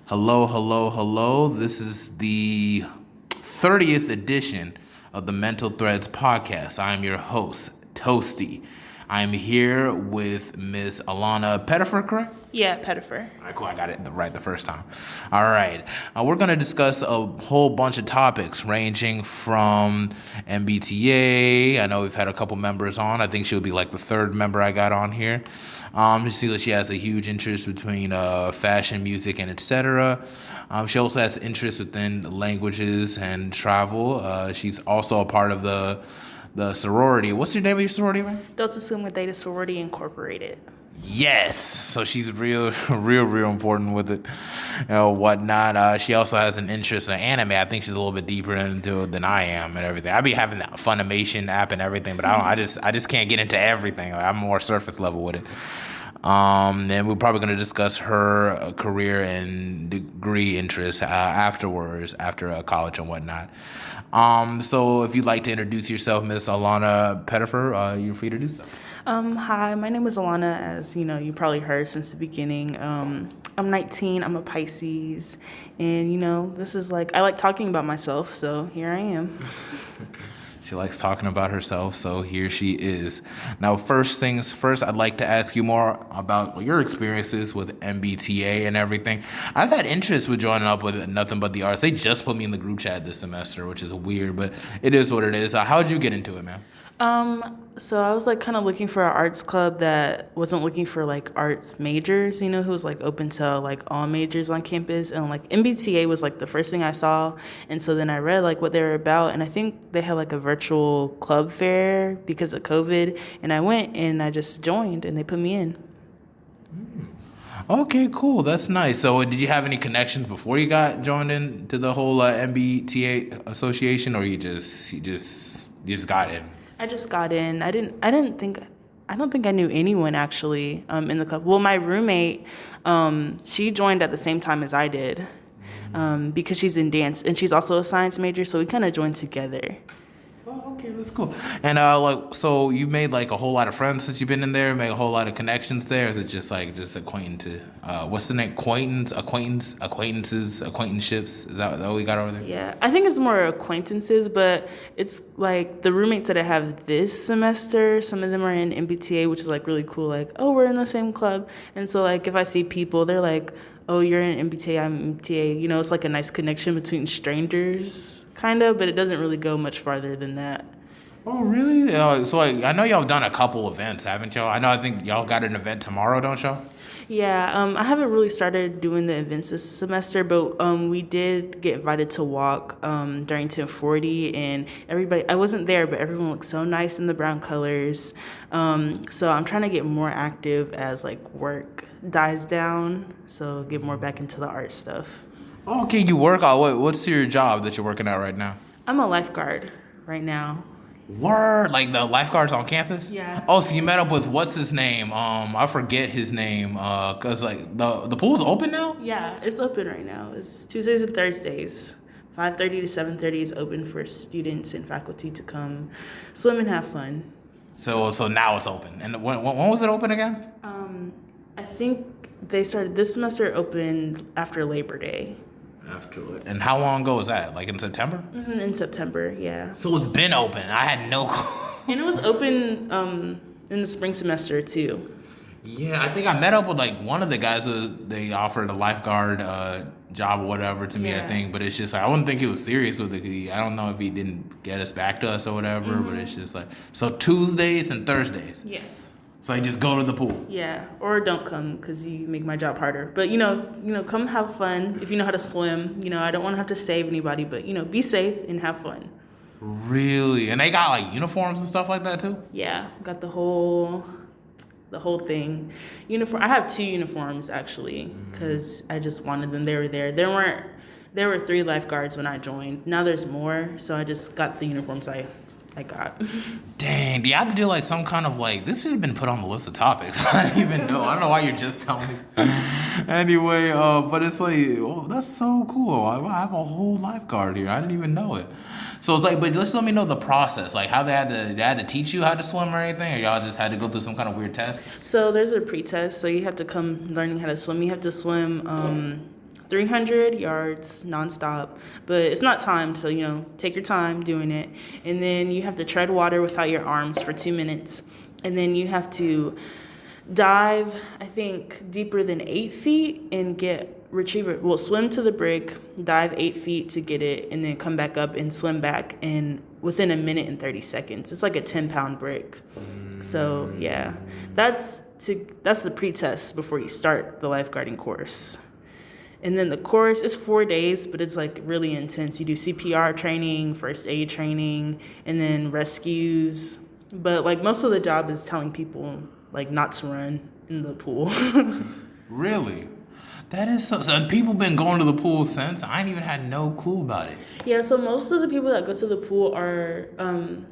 Hello, hello, hello. This is the 30th edition of the Mental Threads podcast. I am your host, Toasty. I am here with Miss Alana Petifer, correct? Yeah, Petifer. All right, cool. I got it right the first time. All right. We're going to discuss a whole bunch of topics ranging from NBTA. I know we've had a couple members on. I think she'll be like the third member I got on here. You see that she has a huge interest between fashion, music, and etc. She also has interest within languages and travel. She's also a part of the sorority. What's your name of your sorority, man? Delta Sigma Theta Sorority Incorporated. Yes, so she's real important with it, whatnot. She also has an interest in anime. I think she's a little bit deeper into it than I am and everything. I be having that Funimation app and everything, but I just can't get into everything. I'm more surface level with it. And we're probably going to discuss her career and degree interests afterwards, after college and whatnot. So if you'd like to introduce yourself, Miss Alana Petifer, you're free to do so. Hi, my name is Alana, as you probably heard since the beginning. I'm 19, I'm a Pisces, and this is I like talking about myself, so here I am. She likes talking about herself, so here she is. Now, first things first, I'd like to ask you more about your experiences with NBTA and everything. I've had interest with joining up with Nothing But the Arts. They just put me in the group chat this semester, which is weird, but it is what it is. How'd you get into it, man? So I was kind of looking for an arts club that wasn't looking for arts majors, who was open to all majors on campus, and MBTA was the first thing I saw, and so then I read what they were about, and I think they had a virtual club fair because of COVID, and I went and I just joined and they put me in. Okay, cool. That's nice. So did you have any connections before you got joined into the whole NBTA association, or you just got in? I just got in. I don't think I knew anyone actually in the club. Well, my roommate, she joined at the same time as I did because she's in dance and she's also a science major, so we kind of joined together. Oh, okay, that's cool. And so you made a whole lot of friends since you've been in there, made a whole lot of connections there. Or is it just acquaintances? What's the name? Acquaintances, acquaintanceships? Is that what we got over there? Yeah, I think it's more acquaintances, but it's the roommates that I have this semester, some of them are in MBTA, which is really cool. Oh, we're in the same club. And so if I see people, they're oh, you're in MBTA, I'm in MBTA. It's a nice connection between strangers, kind of, but it doesn't really go much farther than that. Oh, really? So I know y'all done a couple events, haven't y'all? I think y'all got an event tomorrow, don't y'all? Yeah, I haven't really started doing the events this semester, but we did get invited to walk during 1040, and everybody, I wasn't there, but everyone looked so nice in the brown colors. So I'm trying to get more active as work dies down, so get more back into the art stuff. Oh, okay, you work out. What's your job that you're working at right now? I'm a lifeguard right now. Word, the lifeguards on campus? Yeah. Oh, so you met up with what's his name? I forget his name. Cause the pool's open now? Yeah, it's open right now. It's Tuesdays and Thursdays. 5:30 to 7:30 is open for students and faculty to come swim and have fun. So now it's open. And when was it open again? I think they started this semester opened after Labor Day. And how long ago was that? In September? Mm-hmm, in September, yeah. So it's been open. I had no clue. And it was open in the spring semester too. Yeah, I think I met up with one of the guys who they offered a lifeguard job or whatever to me, I think. But it's just I wouldn't think he was serious with it. I don't know if he didn't get us back to us or whatever. Mm-hmm. But it's just so Tuesdays and Thursdays. Yes. So I just go to the pool. Yeah, or don't come because you make my job harder. But come have fun if you know how to swim. I don't want to have to save anybody, but be safe and have fun. Really? And they got uniforms and stuff like that too? Yeah, got the whole thing. Uniform. I have 2 uniforms actually because I just wanted them. They were there. There were 3 lifeguards when I joined. Now there's more, so I just got the uniforms I got. Dang, do you have to do some kind of this should have been put on the list of topics. I don't even know. I don't know why you're just telling me. Anyway, but it's oh, that's so cool. I have a whole lifeguard here. I didn't even know it. So it's but just let me know the process. How they had to teach you how to swim or anything, or y'all just had to go through some kind of weird test? So there's a pre-test. So you have to come learning how to swim. You have to swim 300 yards nonstop, but it's not timed, so take your time doing it. And then you have to tread water without your arms for 2 minutes, and then you have to dive, I think, deeper than 8 feet and swim to the brick, dive 8 feet to get it, and then come back up and swim back in within a minute and 30 seconds. It's like a 10-pound brick. So yeah, that's the pre-test before you start the lifeguarding course. And then the course is 4 days, but it's like really intense. You do CPR training, first aid training, and then rescues. But like most of the job is telling people like not to run in the pool. Really? That is so people been going to the pool since? I ain't even had no clue about it. Yeah, so most of the people that go to the pool are,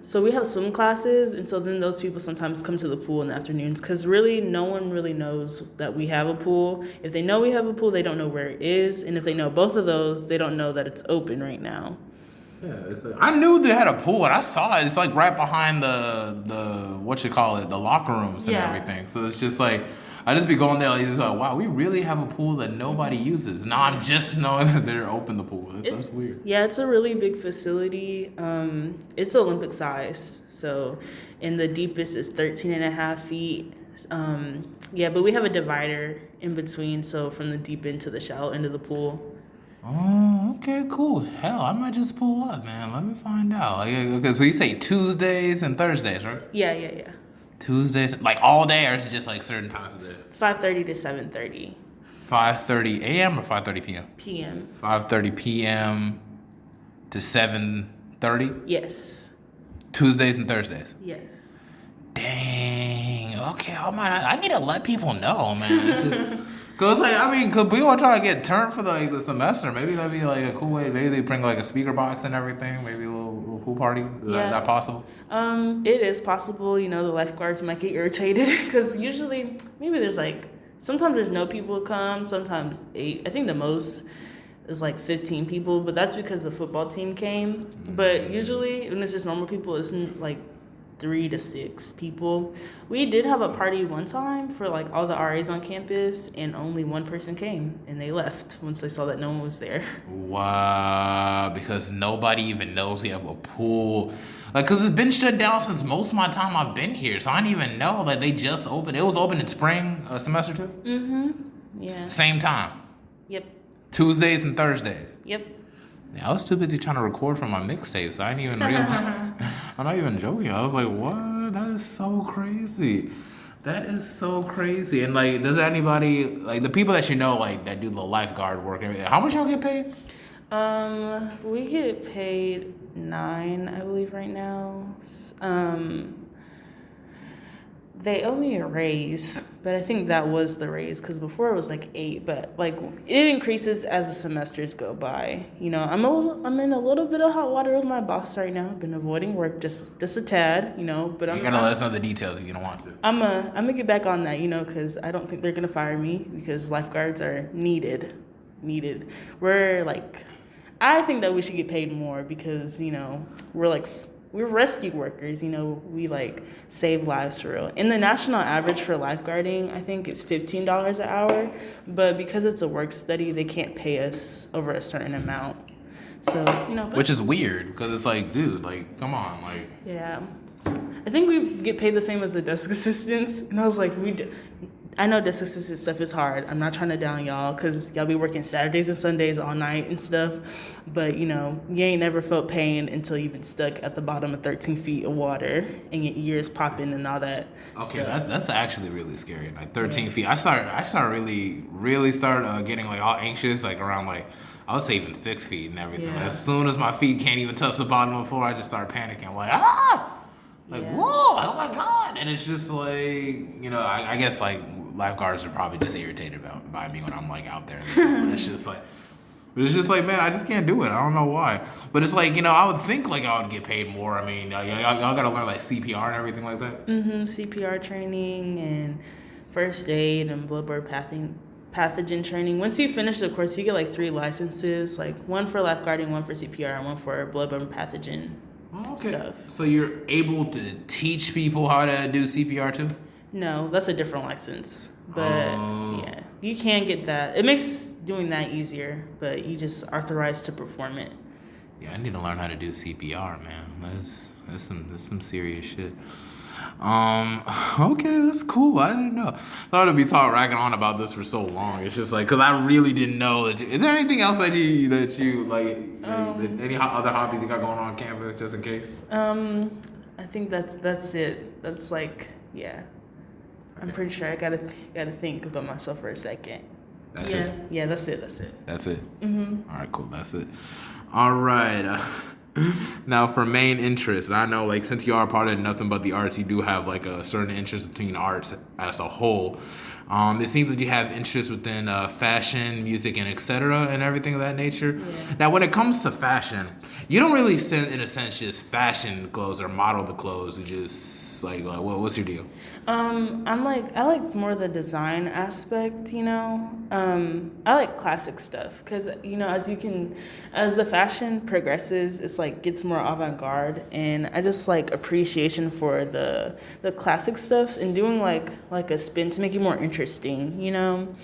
so we have swim classes, and so then those people sometimes come to the pool in the afternoons, because really no one really knows that we have a pool. If they know we have a pool, they don't know where it is, and if they know both of those, they don't know that it's open right now. Yeah, I knew they had a pool, and I saw it. It's like right behind the the locker rooms and everything. So it's just like, I just be going there like, wow, we really have a pool that nobody uses. Now I'm just knowing that they're open the pool. That's weird. Yeah, it's a really big facility. It's Olympic size. So, and the deepest is 13.5 feet. But we have a divider in between. So from the deep end to the shallow end of the pool. Oh, okay, cool. Hell, I might just pull up, man. Let me find out. Okay, so you say Tuesdays and Thursdays, right? Yeah. Tuesdays, like all day, or is it just like certain times of the day? 5:30 to 7:30. 5:30 a.m. or 5:30 p.m.? PM. 5:30 p.m. to 7:30? Yes. Tuesdays and Thursdays? Yes. Dang. Okay, I need to let people know, man. It's just, cause cause people are trying to get turned for the semester. Maybe that'd be like a cool way. Maybe they bring like a speaker box and everything. Maybe a little pool party. Is that possible? It is possible. The lifeguards might get irritated because usually maybe there's sometimes there's no people come. Sometimes 8. I think the most is 15 people, but that's because the football team came. But usually when it's just normal people, it's 3 to 6 people. We did have a party one time for all the RAs on campus, and only one person came, and they left once they saw that no one was there. Wow, because nobody even knows we have a pool. Cause it's been shut down since most of my time I've been here, so I didn't even know that they just opened. It was open in spring, semester 2. Mm-hmm. Yeah. Same time. Yep. Tuesdays and Thursdays. Yep. Yeah, I was too busy trying to record for my mixtape, so I didn't even realize. I'm not even joking. I was like, what? That is so crazy. That is so crazy. And does anybody, the people that that do the lifeguard work, how much y'all get paid? We get paid $9, I believe, right now. They owe me a raise, but I think that was the raise because before it was 8, but it increases as the semesters go by. I'm in a little bit of hot water with my boss right now. I've been avoiding work just a tad, but I'm gonna let us know the details if you don't want to. I'm gonna get back on that, because I don't think they're gonna fire me because lifeguards are needed. I think that we should get paid more because we're rescue workers, we save lives for real. And the national average for lifeguarding, I think, is $15 an hour, but because it's a work study, they can't pay us over a certain amount. So, which is weird because it's dude, come on, Yeah. I think we get paid the same as the desk assistants, and I was like, I know desk assistant stuff is hard. I'm not trying to down y'all because y'all be working Saturdays and Sundays all night and stuff. But, you ain't never felt pain until you've been stuck at the bottom of 13 feet of water and your ears popping and all that. Okay, that's actually really scary. 13 feet. I started really started getting all anxious around I would say even 6 feet and everything. Yeah. As soon as my feet can't even touch the bottom of the floor, I just start panicking. I'm ah! Whoa, oh my God. And it's just I guess lifeguards are probably just irritated by me when I'm out there. But it's just man, I just can't do it. I don't know why. But it's I would think I would get paid more. I mean, y'all gotta learn CPR and everything like that. Mm-hmm. CPR training and first aid and bloodborne pathogen training. Once you finish the course, you get 3 licenses, one for lifeguarding, one for CPR, and one for bloodborne pathogen. Okay. Stuff. So you're able to teach people how to do CPR too? No, that's a different license. But yeah, you can get that. It makes doing that easier, but you just authorized to perform it. Yeah, I need to learn how to do CPR, man. That's some serious shit. Okay, that's cool. I didn't know. Thought I'd be ragging on about this for so long. It's just like, cause I really didn't know that. Is there anything else that you like? Any other hobbies you got going on campus, just in case? I think that's it. That's like, yeah. I'm pretty sure I gotta think about myself for a second. That's it. Yeah, that's it. That's it. All right, cool. That's it. All right. Now for main interest, and I know like since you are part of Nothing But the Arts, you do have like a certain interest between arts as a whole. It seems that you have interest within fashion, music, and etc. and everything of that nature. Yeah. Now, when it comes to fashion, you don't really, in a sense, just fashion clothes or model the clothes. You just what's your deal? I like more the design aspect, you know. I like classic stuff because, you know, as the fashion progresses, it's like gets more avant-garde, and I just like appreciation for the classic stuffs and doing like a spin to make it more interesting, you know.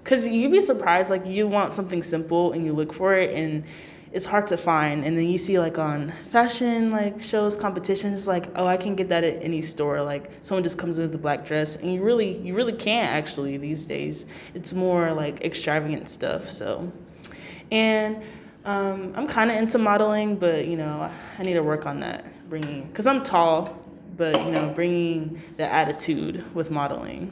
Because you'd be surprised, like you want something simple and you look for it and it's hard to find, and then you see like on fashion like shows, competitions, like, oh, I can get that at any store. Like someone just comes in with a black dress, and you really can't actually these days. It's more like extravagant stuff. So, and I'm kind of into modeling, but you know I need to work on that. Because I'm tall, but you know bringing the attitude with modeling.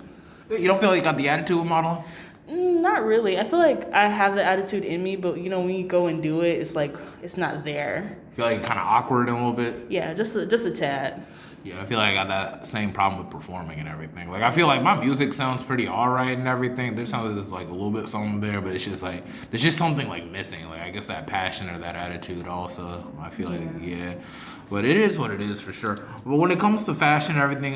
You don't feel like you got the attitude with modeling? Not really. I feel like I have the attitude in me, but you know, when you go and do it, it's like it's not there. Feel like kind of awkward in a little bit? Yeah, just a tad. Yeah, I feel like I got that same problem with performing and everything. Like I feel like my music sounds pretty alright and everything. There's sounds like a little bit something there, but it's just like there's just something like missing. Like I guess that passion or that attitude also. I feel like yeah. But it is what it is for sure. But when it comes to fashion and everything,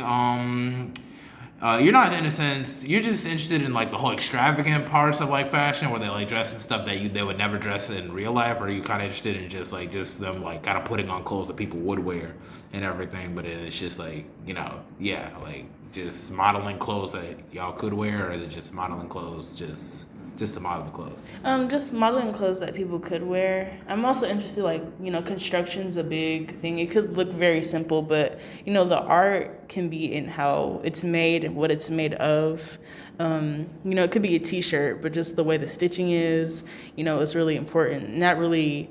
you're not in a sense. You're just interested in like the whole extravagant parts of like fashion, where they like dress in stuff that they would never dress in real life. Or are you kind of interested in just them like kind of putting on clothes that people would wear and everything? But it's just like like just modeling clothes that y'all could wear, or is it just modeling clothes just to model the clothes? Just modeling clothes that people could wear. I'm also interested, like, you know, construction's a big thing. It could look very simple, but, you know, the art can be in how it's made and what it's made of. You know, it could be a t-shirt, but just the way the stitching is, you know, is really important. And that really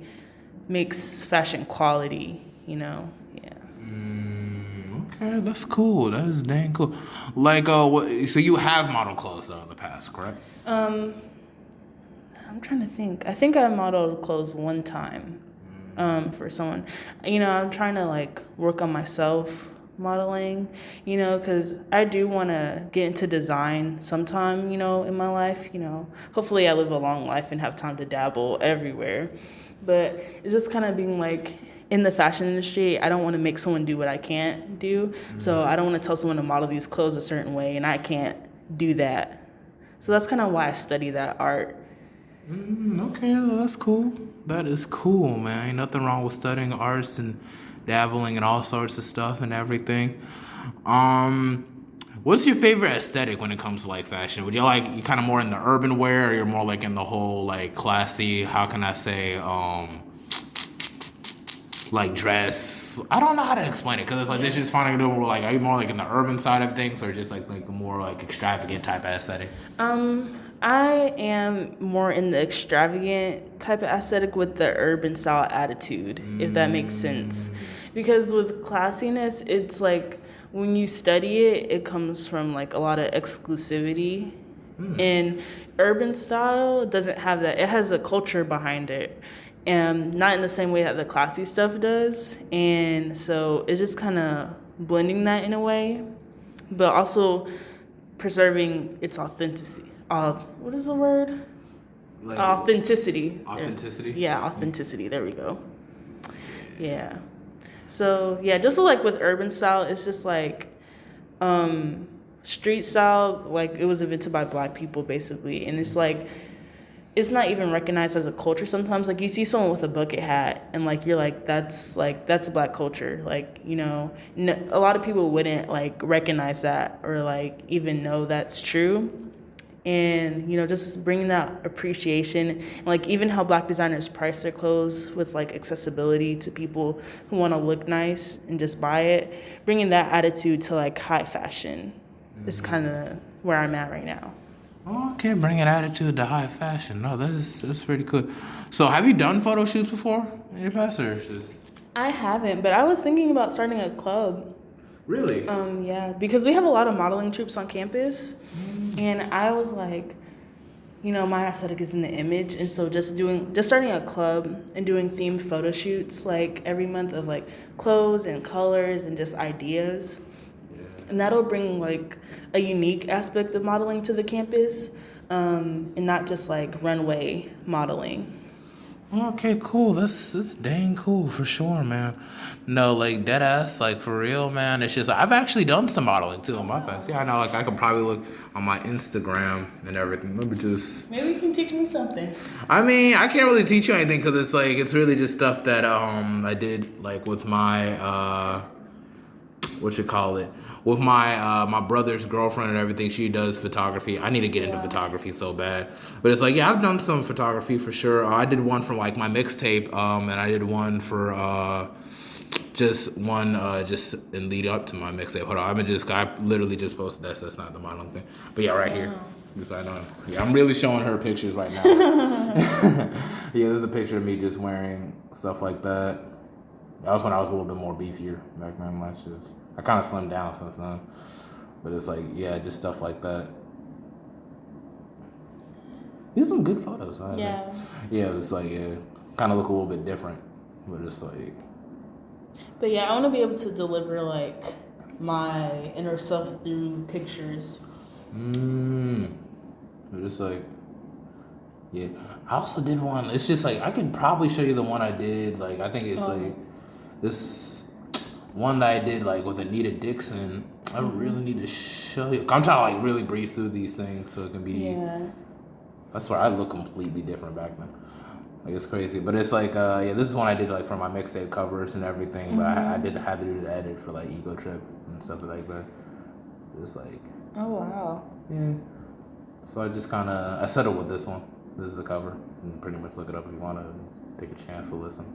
makes fashion quality, you know, yeah. Okay, that's cool. That is dang cool. Like, so you have modeled clothes though in the past, correct? I'm trying to think. I think I modeled clothes one time for someone. You know, I'm trying to like work on myself modeling, you know, because I do want to get into design sometime, you know, in my life. You know, hopefully I live a long life and have time to dabble everywhere. But it's just kind of being like in the fashion industry, I don't want to make someone do what I can't do. So I don't want to tell someone to model these clothes a certain way and I can't do that. So that's kind of why I study that art. Okay, well, that's cool. That is cool, man. Ain't nothing wrong with studying arts and dabbling in all sorts of stuff and everything. What's your favorite aesthetic when it comes to like fashion? Would you kind of more in the urban wear, or you're more like in the whole like classy, how can I say, like dress? I don't know how to explain it, because it's like this just finding more like, are you more like in the urban side of things, or just like a more like extravagant type of aesthetic? I am more in the extravagant type of aesthetic with the urban style attitude, if that makes sense. Because with classiness, it's like when you study it, it comes from like a lot of exclusivity. And urban style doesn't have that. It has a culture behind it. And not in the same way that the classy stuff does. And so it's just kind of blending that in a way, but also preserving its authenticity. What is the word? Like, authenticity. Authenticity? Yeah, authenticity. There we go. Yeah. So, yeah, just like with urban style, it's just like street style, like it was invented by Black people, basically. And it's like, it's not even recognized as a culture sometimes. Like, you see someone with a bucket hat, and like you're like that's Black culture. Like, you know, a lot of people wouldn't like recognize that or like even know that's true. and just bringing that appreciation, and like even how Black designers price their clothes with like accessibility to people who want to look nice and just buy it. Bringing that attitude to like high fashion is kind of where I'm at right now. Okay, bringing attitude to high fashion. No, that's pretty cool. So, have you done photo shoots before in your past, or just? I haven't, but I was thinking about starting a club. Really? Yeah, because we have a lot of modeling troops on campus, and I was like, my aesthetic is in the image, and so just starting a club and doing themed photo shoots like every month of like clothes and colors and just ideas, and that'll bring like a unique aspect of modeling to the campus, and not just like runway modeling. Okay, cool. That's dang cool for sure, man. No, like dead ass, like for real, man. It's just I've actually done some modeling too in my past. Yeah, I know. Like I could probably look on my Instagram and everything. Let me just. Maybe you can teach me something. I mean, I can't really teach you anything because it's really just stuff that I did like with my what you call it, with my my brother's girlfriend and everything. She does photography. I need to get into photography so bad, but it's like, yeah, I've done some photography for sure. I did one for like my mixtape, and I did one for just in lead up to my mixtape. Hold on, I literally just posted that, so that's not the modeling thing, but yeah, right here. Yes, I know. Yeah, I'm really showing her pictures right now. Yeah, this is a picture of me just wearing stuff like that. That was when I was a little bit more beefier back then. I kind of slimmed down since then. But it's like, yeah, just stuff like that. These are some good photos. Yeah. Yeah, it's like, yeah, kind of look a little bit different. But it's like. But yeah, I want to be able to deliver like my inner self through pictures. But it's like, yeah. I also did one. It's just like, I could probably show you the one I did. Like, I think it's like. This one that I did like with Anita Dixon, I really need to show you. I'm trying to like really breeze through these things so it can be. Yeah. I swear I look completely different back then. Like it's crazy, but it's like this is one I did like for my mixtape covers and everything. But I had to do the edit for like Ego Trip and stuff like that. It's like. Oh wow. Yeah. So I just I settled with this one. This is the cover. You can pretty much look it up if you want to take a chance to listen.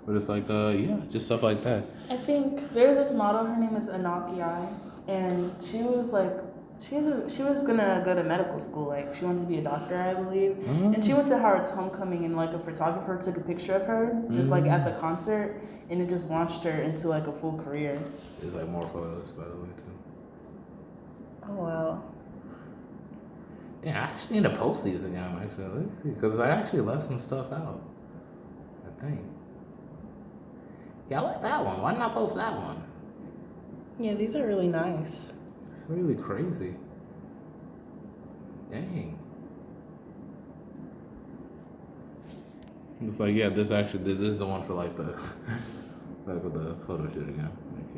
But it's like, yeah, just stuff like that. I think there's this model, her name is Anakiai, and she was like, she was gonna go to medical school, like she wanted to be a doctor, I believe. And she went to Howard's homecoming, and like a photographer took a picture of her, just like at the concert, and it just launched her into like a full career. There's like more photos, by the way, too. Oh wow. Yeah, I actually need to post these again, actually. Let me see, because I actually left some stuff out, I think. Yeah, I like that one. Why didn't I post that one? Yeah, these are really nice. It's really crazy. Dang. It's like, yeah, this is the one for like the like with the photo shoot again. Like,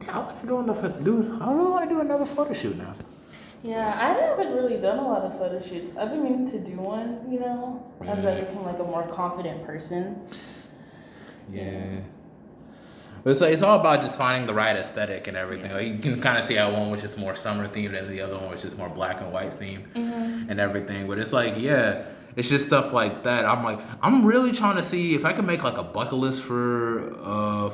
yeah. I want to go in dude. I really want to do another photo shoot now. Yeah, I haven't really done a lot of photo shoots. I've been meaning to do one, as I become like a more confident person. Yeah. But it's all about just finding the right aesthetic and everything. Like you can kind of see how one which is more summer themed and the other one which is more black and white themed and everything. But it's like, yeah, it's just stuff like that. I'm really trying to see if I can make like a bucket list for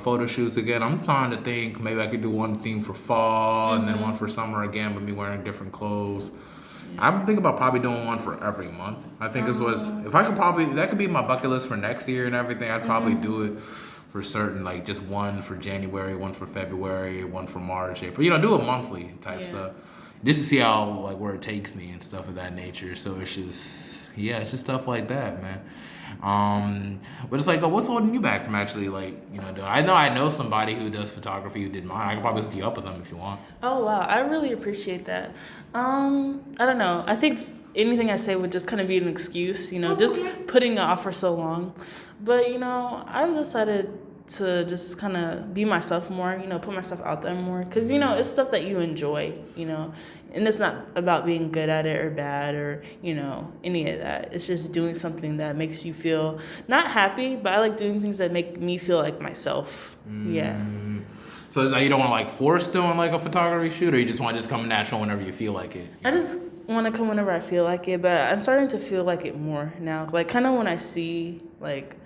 photo shoots again. I'm trying to think maybe I could do one theme for fall and then one for summer again, but me wearing different clothes. I'm thinking about probably doing one for every month. I think if I could that could be my bucket list for next year and everything. I'd probably do it for certain, like just one for January, one for February, one for March, April. Do a monthly type stuff, just to see how like where it takes me and stuff of that nature. So it's just stuff like that, man. But it's like, what's holding you back from actually like doing? I know somebody who does photography who did mine. I could probably hook you up with them if you want. Oh wow, I really appreciate that. I don't know. I think anything I say would just kind of be an excuse, just putting it off for so long. But, I've decided to just kind of be myself more, put myself out there more. Because, it's stuff that you enjoy, and it's not about being good at it or bad or, any of that. It's just doing something that makes you feel not happy, but I like doing things that make me feel like myself. Yeah. So it's like you don't want to like force doing like a photography shoot, or you just want to just come natural whenever you feel like it? I just want to come whenever I feel like it, but I'm starting to feel like it more now. Like kind of when I see like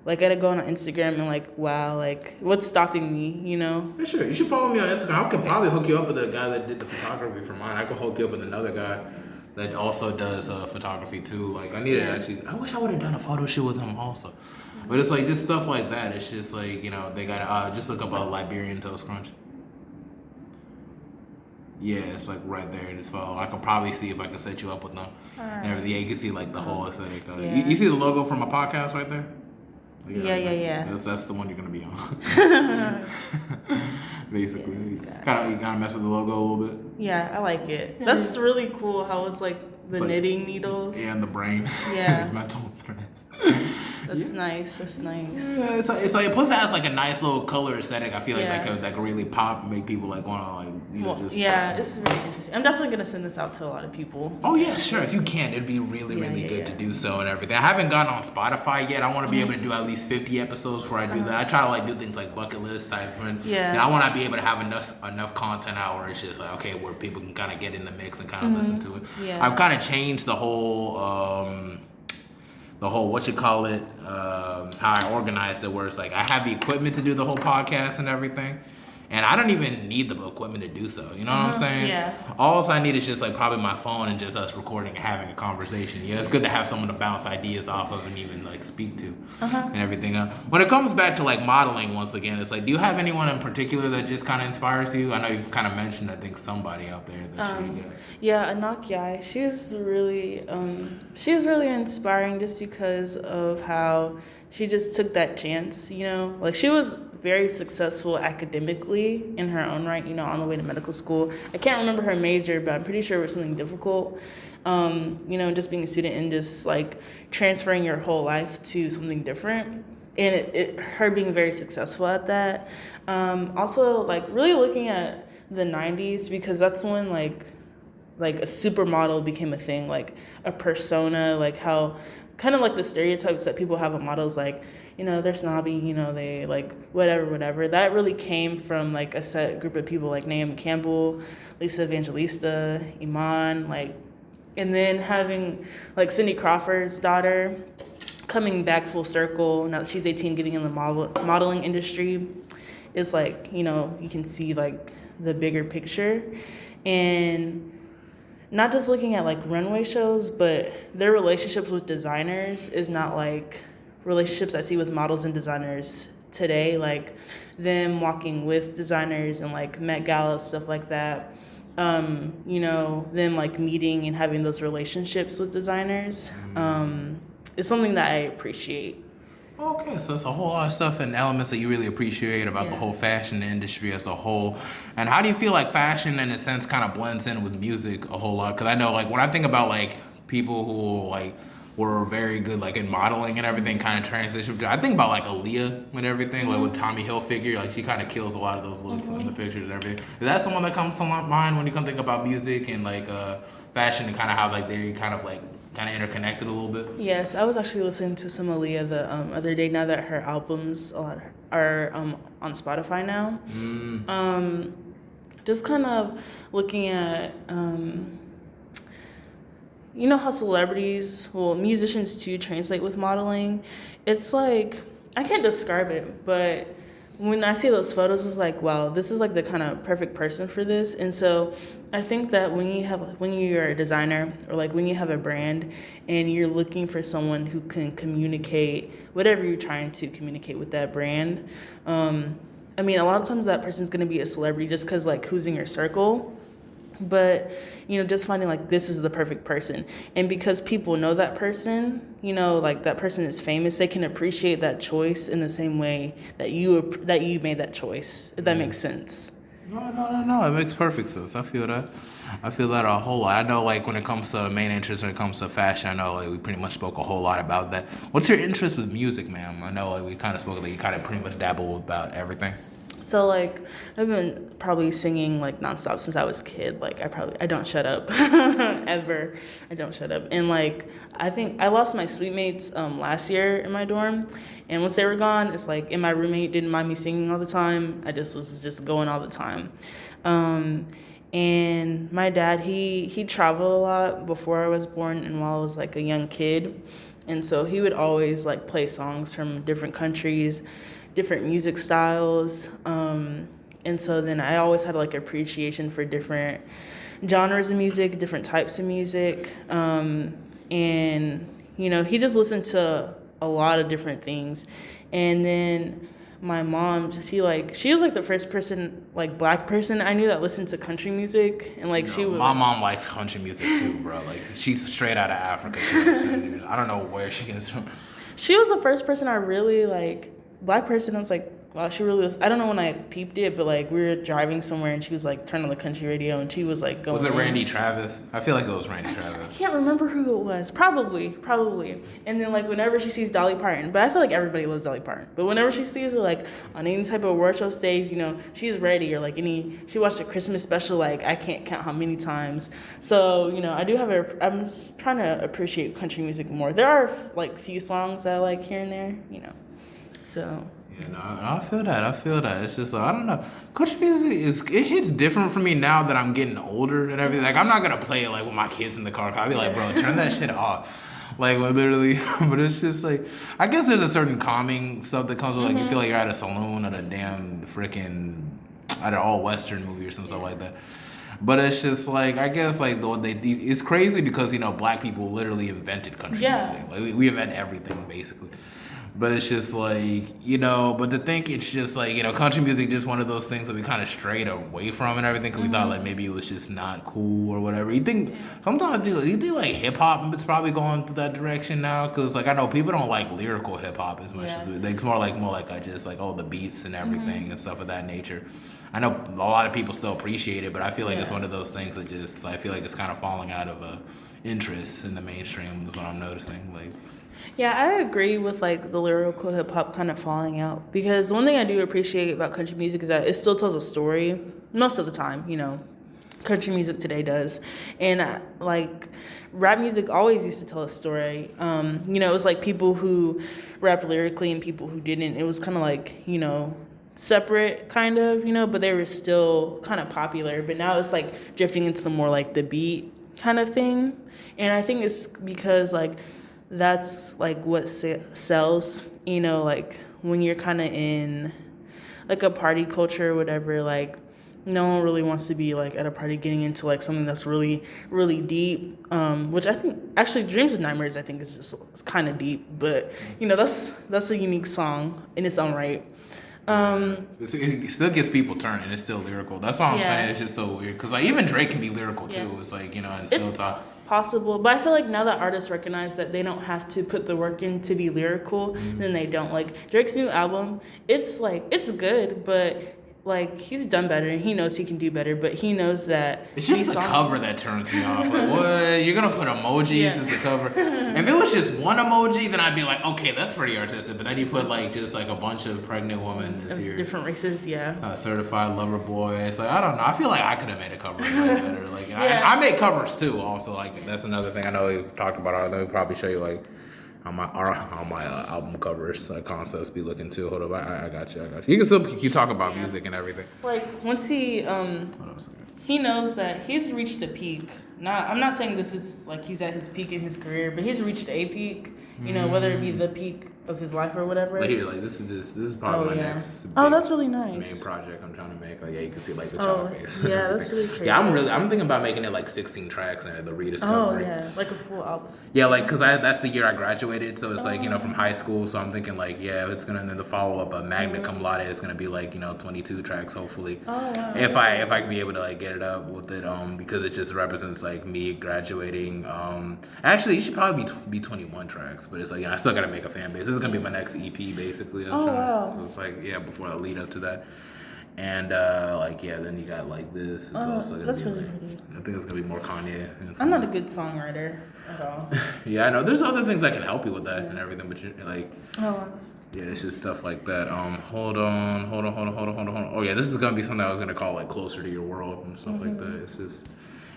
I go on Instagram and like, wow, like what's stopping me, you know? Yeah, sure. You should follow me on Instagram. I could probably hook you up with a guy that did the photography for mine. I could hook you up with another guy that also does photography too. Like I need to actually. I wish I would have done a photo shoot with him also. But it's like just stuff like that. It's just like, you know, they got just look up a Liberian toast crunch. Yeah, it's like right there in this photo. I could probably see if I can set you up with them. And everything. Yeah, you can see like the whole aesthetic. You see the logo from my podcast right there? Yeah. That's the one you're gonna be on. Basically, you kind of mess with the logo a little bit. Yeah, I like it. That's really cool. How it's like the knitting needles. Yeah, and the brain. Yeah, it's mental threads. That's nice. That's nice. Yeah, it's like plus it has like a nice little color aesthetic. I feel like that could really pop, and make people like want to like just. Yeah, it's really interesting. I'm definitely gonna send this out to a lot of people. Oh yeah, sure. If you can, it'd be really good to do so and everything. I haven't gotten on Spotify yet. I want to be able to do at least 50 episodes before I do that. I try to like do things like bucket list type. And I want to be able to have enough content out where it's just like okay, where people can kind of get in the mix and kind of listen to it. Yeah. I've kind of changed the whole what you call it, how I organized it, where it's like I have the equipment to do the whole podcast and everything, and I don't even need the equipment to do so. You know what I'm saying? Yeah. All I need is just like probably my phone and just us recording and having a conversation. Yeah, it's good to have someone to bounce ideas off of and even like speak to and everything. When it comes back to like modeling, once again, it's like, do you have anyone in particular that just kind of inspires you? I know you've kind of mentioned, I think, somebody out there that Yeah, Anakyai. She's really inspiring just because of how she just took that chance, you know? Like she was very successful academically in her own right, you know, on the way to medical school. I can't remember her major, but I'm pretty sure it was something difficult. You know, just being a student and just like transferring your whole life to something different. And her being very successful at that. Also like really looking at the 90s, because that's when like a supermodel became a thing, like a persona, like how kind of like the stereotypes that people have of models, like, you know, they're snobby, you know, they like whatever. That really came from like a set group of people like Naomi Campbell, Lisa Evangelista, Iman, like, and then having like Cindy Crawford's daughter coming back full circle now that she's 18, getting in the modeling industry is like, you know, you can see like the bigger picture. And not just looking at like runway shows, but their relationships with designers is not like relationships I see with models and designers today, like them walking with designers and like Met Gala, stuff like that. You know, them like meeting and having those relationships with designers is something that I appreciate. Okay, so it's a whole lot of stuff and elements that you really appreciate about the whole fashion industry as a whole. And how do you feel like fashion, in a sense, kind of blends in with music a whole lot? Because I know, like, when I think about, like, people who, like, were very good, like, in modeling and everything, kind of transition. I think about, like, Aaliyah and everything, like, with Tommy Hilfiger. Like, she kind of kills a lot of those looks in the pictures and everything. Is that someone that comes to mind when you come think about music and, like, fashion and kind of how, like, they're kind of interconnected a little bit? Yes, I was actually listening to some Aaliyah the other day, now that her albums are on Spotify now. Just kind of looking at, you know how celebrities, musicians too, translate with modeling. It's like, I can't describe it, but when I see those photos, it's like, wow, this is like the kind of perfect person for this. And so I think that when you're a designer, or like when you have a brand and you're looking for someone who can communicate whatever you're trying to communicate with that brand, I mean, a lot of times that person's going to be a celebrity just because like who's in your circle. But, you know, just finding like this is the perfect person. And because people know that person, you know, like that person is famous, they can appreciate that choice in the same way that you made that choice, if that makes sense. No, it makes perfect sense. I feel that a whole lot. I know, like, when it comes to main interest, when it comes to fashion, I know, like, we pretty much spoke a whole lot about that. What's your interest with music, ma'am? I know, like, we kind of spoke, like, you kind of pretty much dabble about everything. So like I've been probably singing like nonstop since I was a kid. Like I don't shut up ever. I don't shut up. And like I think I lost my suite mates last year in my dorm, and once they were gone, it's like and my roommate didn't mind me singing all the time. I just was just going all the time. And my dad he traveled a lot before I was born and while I was like a young kid, and so he would always like play songs from different countries, different music styles. And so then I always had like appreciation for different genres of music, different types of music. And, you know, he just listened to a lot of different things. And then my mom, she was like the first person, like black person I knew that listened to country music. And like she would. My mom likes country music too, bro. Like she's straight out of Africa. I don't know where she gets from. She was the first person I really like. Black person, I was like, wow, she really was. I don't know when I peeped it, but like we were driving somewhere and she was like turning on the country radio and she was like going. Was it Randy Travis? I feel like it was Randy Travis. I can't remember who it was. Probably. And then like whenever she sees Dolly Parton, but I feel like everybody loves Dolly Parton. But whenever she sees her like on any type of award show stage, you know, she's ready. Or like she watched a Christmas special like I can't count how many times. So you know, I'm just trying to appreciate country music more. There are like few songs that I like here and there, you know. So. Yeah, no, I feel that. It's just like, I don't know. Country music it hits different for me now that I'm getting older and everything. Like, I'm not going to play it, like, with my kids in the car. I'll be like, bro, turn that shit off. Like, literally. But it's just like, I guess there's a certain calming stuff that comes with, like, you feel like you're at a saloon at a damn freaking, at an all-Western movie or some stuff like that. But it's just like, I guess, like, it's crazy because, you know, black people literally invented country music. Like, we invent everything, basically. But it's just like, you know, but to think it's just like, you know, country music just one of those things that we kind of strayed away from and everything because we thought like maybe it was just not cool or whatever. You think like hip hop is probably going through that direction now because like I know people don't like lyrical hip hop as much as it's more like I just like the beats and everything and stuff of that nature. I know a lot of people still appreciate it, but I feel like it's one of those things that just I feel like it's kind of falling out of interest in the mainstream. Is what I'm noticing. Like. Yeah, I agree with like the lyrical hip hop kind of falling out because one thing I do appreciate about country music is that it still tells a story most of the time, you know. Country music today does. And like rap music always used to tell a story. You know, it was like people who rap lyrically and people who didn't. It was kind of like, you know, separate kind of, you know, but they were still kind of popular. But now it's like drifting into the more like the beat kind of thing. And I think it's because like that's like what sells, you know, like when you're kind of in like a party culture or whatever, like no one really wants to be like at a party getting into like something that's really, really deep, which I think actually Dreams and Nightmares I think is just it's kind of deep, but you know, that's a unique song in its own right. It still gets people turning. It's still lyrical. That's all I'm saying. It's just so weird because like even Drake can be lyrical too. It's like, you know, and still talk. Possible, but I feel like now that artists recognize that they don't have to put the work in to be lyrical, then they don't. Like Drake's new album, it's good, but like he's done better and he knows he can do better, but he knows that it's just the cover that turns me off. Like, what? You're gonna put emojis as the cover? If it was just one emoji, then I'd be like, okay, that's pretty artistic. But then you put like just like a bunch of pregnant women as your different races, certified lover boy. It's like I don't know. I feel like I could have made a cover better. Like I make covers too. Also, like that's another thing I know we talked about. Let me probably show you like. On my album covers, concepts be looking too. Hold up, I got you. You can still keep talking about music and everything. Like once he knows that he's reached a peak. I'm not saying this is like he's at his peak in his career, but he's reached a peak. You know, whether it be the peak of his life or whatever. Like here, like this is probably my next. That's really nice. Main project I'm trying to make. Like you can see like the child face. Yeah, that's really crazy. Yeah, I'm thinking about making it like 16 tracks and the rediscovery. Oh yeah, like a full album. Yeah, like because that's the year I graduated, so it's like you know from high school. So I'm thinking like it's gonna and then the follow up of magna cum laude is gonna be like 22 tracks hopefully. Oh wow. If I can be able to like get it up with it because it just represents like me graduating. Actually, it should probably be 21 tracks, but it's like I still gotta make a fan base. This is gonna be my next EP basically. Wow. So it's like before I lead up to that. And then you got like this. It's also gonna that's be really like, pretty. I think it's gonna be more Kanye. I'm not a good songwriter at all. Yeah, I know. There's other things that can help you with that and everything, but you're like, Oh, yeah, it's just stuff like that. Hold on. Oh yeah, this is gonna be something I was gonna call like closer to your world and stuff like that. It's just.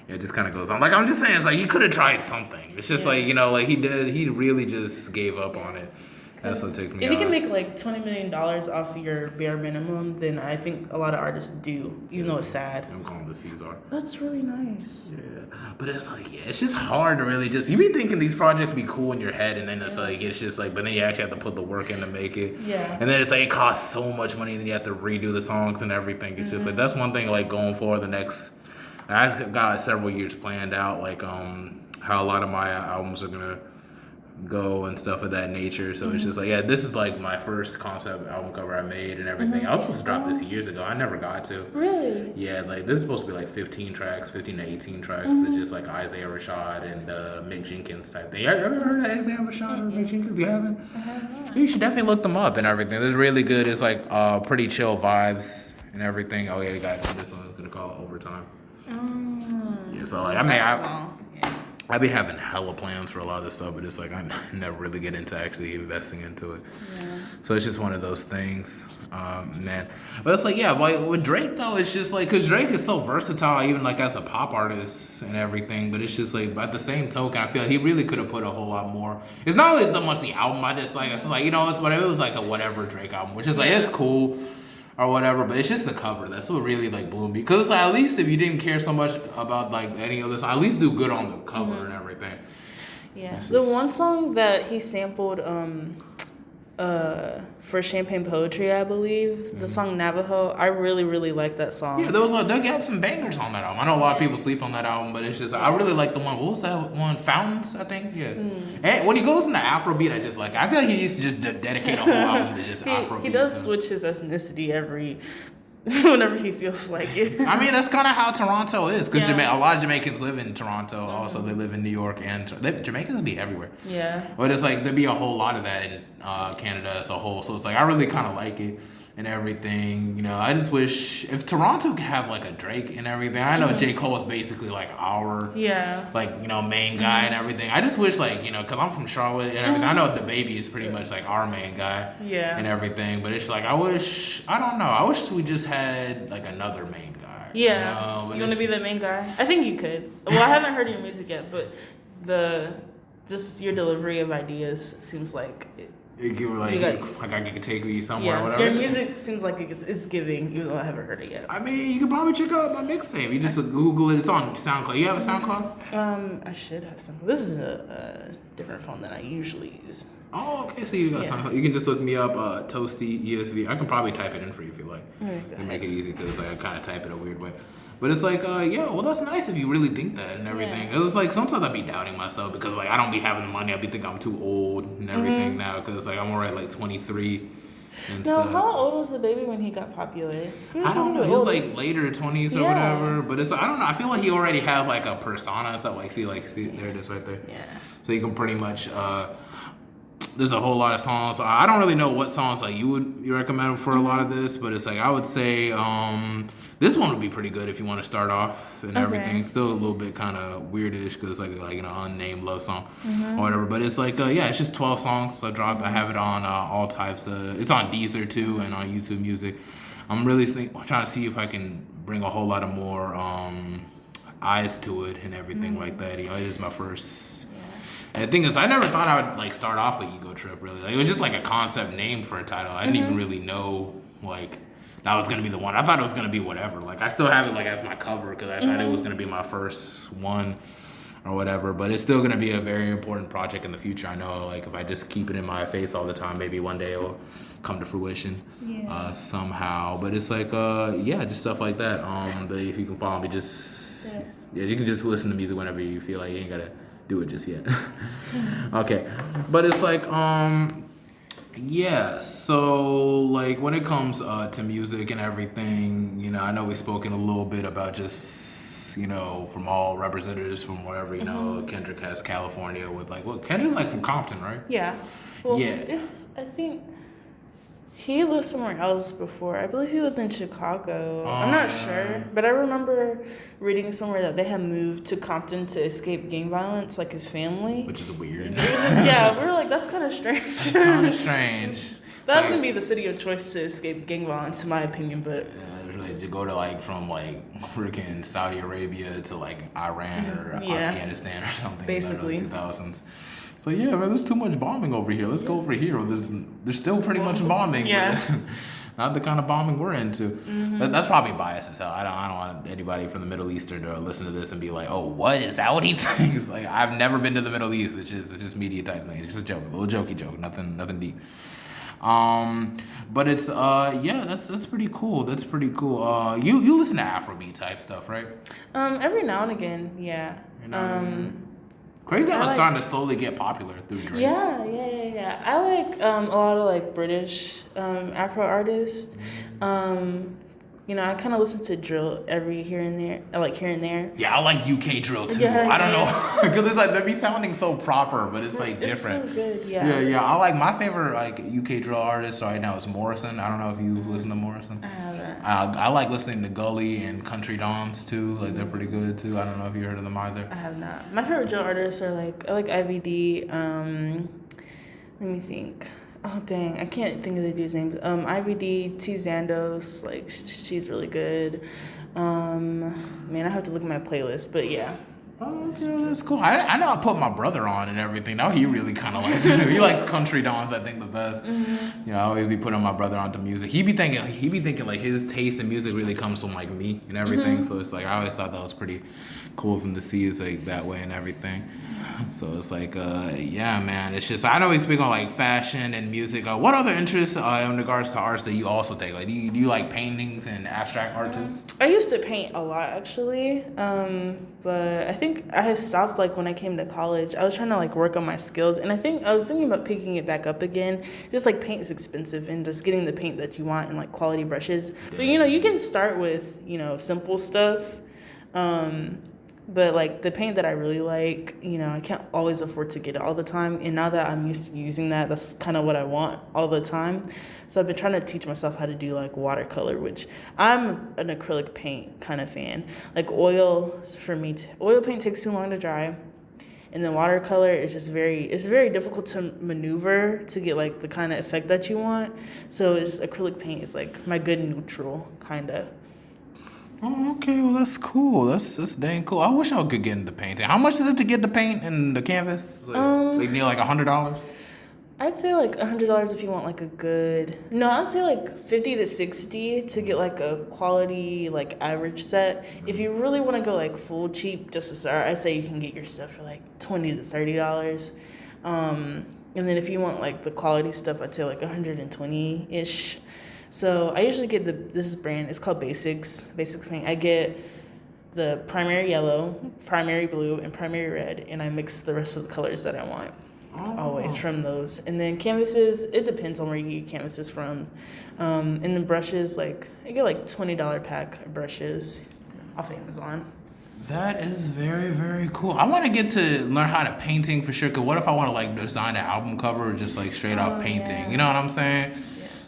Yeah, it just kind of goes on. Like, I'm just saying, it's like, he could have tried something. It's just like, like, he really just gave up on it. That's what took me If you can make like $20 million off your bare minimum, then I think a lot of artists do, even though it's sad. I'm calling the Caesar. That's really nice. Yeah. But it's like, it's just hard to really you be thinking these projects be cool in your head, and then it's like, it's just like, but then you actually have to put the work in to make it. Yeah. And then it's like, it costs so much money, and then you have to redo the songs and everything. It's just like, that's one thing, like, going forward the next. I've got several years planned out, like how a lot of my albums are gonna go and stuff of that nature. So it's just like, this is like my first concept album cover I made and everything. I was supposed to drop this years ago. I never got to. Really? Yeah, like this is supposed to be like 15 to 18 tracks. It's just like Isaiah Rashad and Mick Jenkins type thing. Have you ever heard of Isaiah Rashad or Mick Jenkins? You haven't? I have not. You should definitely look them up and everything. It's really good. It's like pretty chill vibes and everything. Oh yeah, you got this one. I was gonna call it Overtime. Yeah, so like I be having hella plans for a lot of this stuff, but it's like I never really get into actually investing into it. Yeah. So it's just one of those things, man. But it's like, like with Drake though, it's just like, cause Drake is so versatile, even like as a pop artist and everything. But it's just like, by the same token, I feel like he really could have put a whole lot more. It's not always so much the album. It's like it's whatever. It was like a whatever Drake album, which is like it's cool. Or whatever, but it's just the cover. That's what really like blew me. Cause like, at least if you didn't care so much about like any other song, at least do good on the cover and everything. Yeah, the one song that he sampled for Champagne Poetry, I believe, the song Navajo. I really, really like that song. Yeah, they got some bangers on that album. I know a lot of people sleep on that album, but it's just I really like the one. What was that one? Fountains, I think. Yeah. And when he goes into Afrobeat, I just like. I feel like he used to just dedicate a whole album to just Afrobeat. He does switch his ethnicity whenever he feels like it. I mean, that's kind of how Toronto is, because a lot of Jamaicans live in Toronto. Also, they live in New York, and Jamaicans be everywhere. Yeah. But it's like there'd be a whole lot of that in Canada as a whole. So it's like I really kind of like it and everything. I just wish if Toronto could have like a Drake and everything. I know J. Cole is basically like our main guy and everything. I just wish because I'm from Charlotte and everything. I know DaBaby is pretty much like our main guy and everything. But it's like I wish we just had like another main guy. Yeah, you want to be the main guy? I think you could. Well, I haven't heard your music yet, but just your delivery of ideas seems like I could take me somewhere or whatever. Your music seems like it's giving, even though I haven't heard it yet. I mean, you could probably check out my mixtape. You just Google it. It's on SoundCloud. You have a SoundCloud? I should have SoundCloud. This is a different phone than I usually use. Oh, okay. So you got SoundCloud. You can just look me up, Toasty ESV. I can probably type it in for you if you like. And make it easy because I kind of type it a weird way. But it's like, well, that's nice if you really think that and everything. Yeah. It's like sometimes I be doubting myself because I don't be having the money. I be thinking I'm too old and everything now because I'm already 23. And stuff. How old was the baby when he got popular? I don't know. He was later 20s or whatever. But it's I don't know. I feel like he already has a persona and stuff. See there it is right there. Yeah. So you can pretty much. There's a whole lot of songs. I don't really know what songs you recommend for a lot of this, but it's I would say this one would be pretty good if you want to start off and everything. Still a little bit kind of weirdish because it's unnamed love song or whatever. But it's it's just 12 songs I dropped. I have it on all types of. It's on Deezer too and on YouTube Music. I'm really trying to see if I can bring a whole lot of more eyes to it and everything like that. It is my first. And the thing is, I never thought I would start off with Ego Trip. Really, it was just a concept name for a title. I didn't even really know that was gonna be the one. I thought it was gonna be whatever. I still have it as my cover because I thought it was gonna be my first one or whatever. But it's still gonna be a very important project in the future. I know, if I just keep it in my face all the time, maybe one day it'll come to fruition somehow. But it's just stuff like that. But if you can follow me, you can just listen to music whenever you feel like you ain't gotta do it just yet. Okay. But it's so when it comes to music and everything, I know we've spoken a little bit about just from all representatives from wherever, Kendrick has California with Kendrick's from Compton, right? Yeah. Well, I think He lived somewhere else before. I believe he lived in Chicago. I'm not Yeah. sure, but I remember reading somewhere that they had moved to Compton to escape gang violence, like his family. Which is weird. Yeah, we were like, that's kind of strange. Kind of strange. That wouldn't be the city of choice to escape gang violence, in my opinion, but... Really, to go to like from like freaking Saudi Arabia to like Iran or Afghanistan or something basically in the early 2000s. So yeah, man, there's too much bombing over here. Let's go over here. There's still pretty much bombing. Yeah. But not the kind of bombing we're into. That's probably biased as hell. I don't want anybody from the Middle East to listen to this and be like, oh, what is that? What he thinks? Like, I've never been to the Middle East. It's just media type thing. It's just a joke, a little jokey joke, nothing deep. But it's that's pretty cool. That's pretty cool. You listen to Afrobeat type stuff, right? Every now and again, yeah. Crazy how it's starting to slowly get popular through Drake. Yeah. I like a lot of like British Afro artists. I kind of listen to drill here and there. Yeah, I like UK drill too. I don't know because it's like they be sounding so proper, but it's like different. It's so good, yeah. Yeah. I like my favorite like UK drill artist right now is Morrison. I don't know if you've listened to Morrison. I haven't. I like listening to Gully and Country Dons too. Like they're pretty good too. I don't know if you heard of them either. I have not. My favorite drill artists are I like IVD. Let me think. Oh dang, I can't think of the dude's names. IVD, T Zandos, like she's really good. Man, I have to look at my playlist, but yeah. Oh, okay, that's cool. I know I put my brother on and everything. Now he really kind of likes it. He likes Country Dons, I think, the best. I always be putting my brother onto music. He be thinking like his taste in music really comes from like me and everything. So it's like I always thought that was pretty cool of him to see is like that way and everything. So it's like yeah, man. It's just I know we speak on like fashion and music. What other interests in regards to arts that you also take? Like do you like paintings and abstract art too? I used to paint a lot actually, but I think I had stopped like when I came to college. I was trying to like work on my skills, and I think I was thinking about picking it back up again. Just like paint is expensive, and just getting the paint that you want and like quality brushes. But you can start with simple stuff. But like the paint that I really like, I can't always afford to get it all the time. And now that I'm used to using that, that's kind of what I want all the time. So I've been trying to teach myself how to do like watercolor, which I'm an acrylic paint kind of fan. Like oil paint takes too long to dry. And then watercolor is just it's very difficult to maneuver to get like the kind of effect that you want. So it's acrylic paint is like my good neutral kind of. Oh, okay, well that's cool. That's dang cool. I wish I could get into painting. How much is it to get the paint and the canvas? Like near like $100? I'd say like $100 if you want like a good. No, I'd say like $50 to $60 to get like a quality like average set. If you really want to go like full cheap just to start, I'd say you can get your stuff for like $20 to $30. And then if you want like the quality stuff, I'd say like 120-ish. So I usually get this brand, it's called Basics paint. I get the primary yellow, primary blue, and primary red, and I mix the rest of the colors that I want. Always from those. And then canvases, it depends on where you get canvases from. And then brushes, like I get like $20 pack of brushes off Amazon. That is very, very cool. I want to get to learn how to painting for sure. Cause what if I want to like design an album cover or just like straight off painting? Yeah. You know what I'm saying?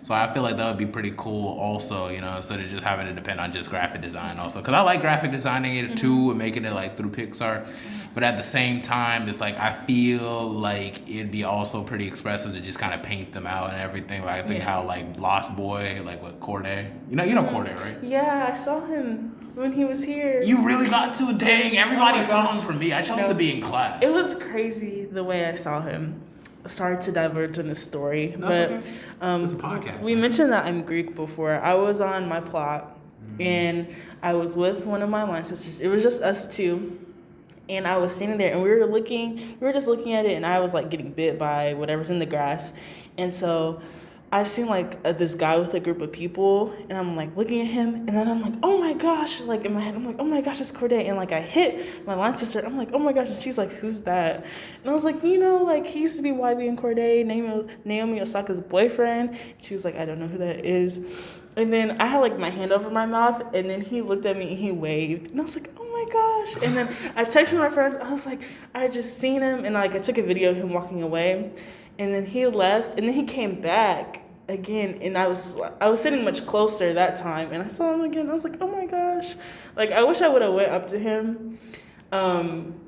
So I feel like that would be pretty cool also, instead of just having to depend on just graphic design also. Because I like graphic designing it too and making it like through Pixar. But at the same time, it's like I feel like it'd be also pretty expressive to just kind of paint them out and everything. Like I think how like Lost Boy, like with Corday. You know Corday, right? Yeah, I saw him when he was here. You really got to? Dang, everybody saw him for me. I chose to be in class. It was crazy the way I saw him. Sorry to diverge in this story, but okay. It's a podcast. We mentioned that I'm Greek before. I was on my plot, and I was with one of my line sisters. It was just us two, and I was standing there, and we were just looking at it, and I was like getting bit by whatever's in the grass, and so I seen like this guy with a group of people, and I'm like looking at him, and then I'm like, oh my gosh, like in my head, I'm like, oh my gosh, it's Corday, and like I hit my line sister, I'm like, oh my gosh, and she's like, who's that? And I was like, like he used to be YB and Corday, Naomi Osaka's boyfriend. She was like, I don't know who that is. And then I had like my hand over my mouth, and then he looked at me and he waved, and I was like, oh my gosh. And then I texted my friends, I was like, I just seen him, and like I took a video of him walking away. And then he left, and then he came back again, and I was sitting much closer that time, and I saw him again. I was like, oh my gosh, like I wish I would have went up to him.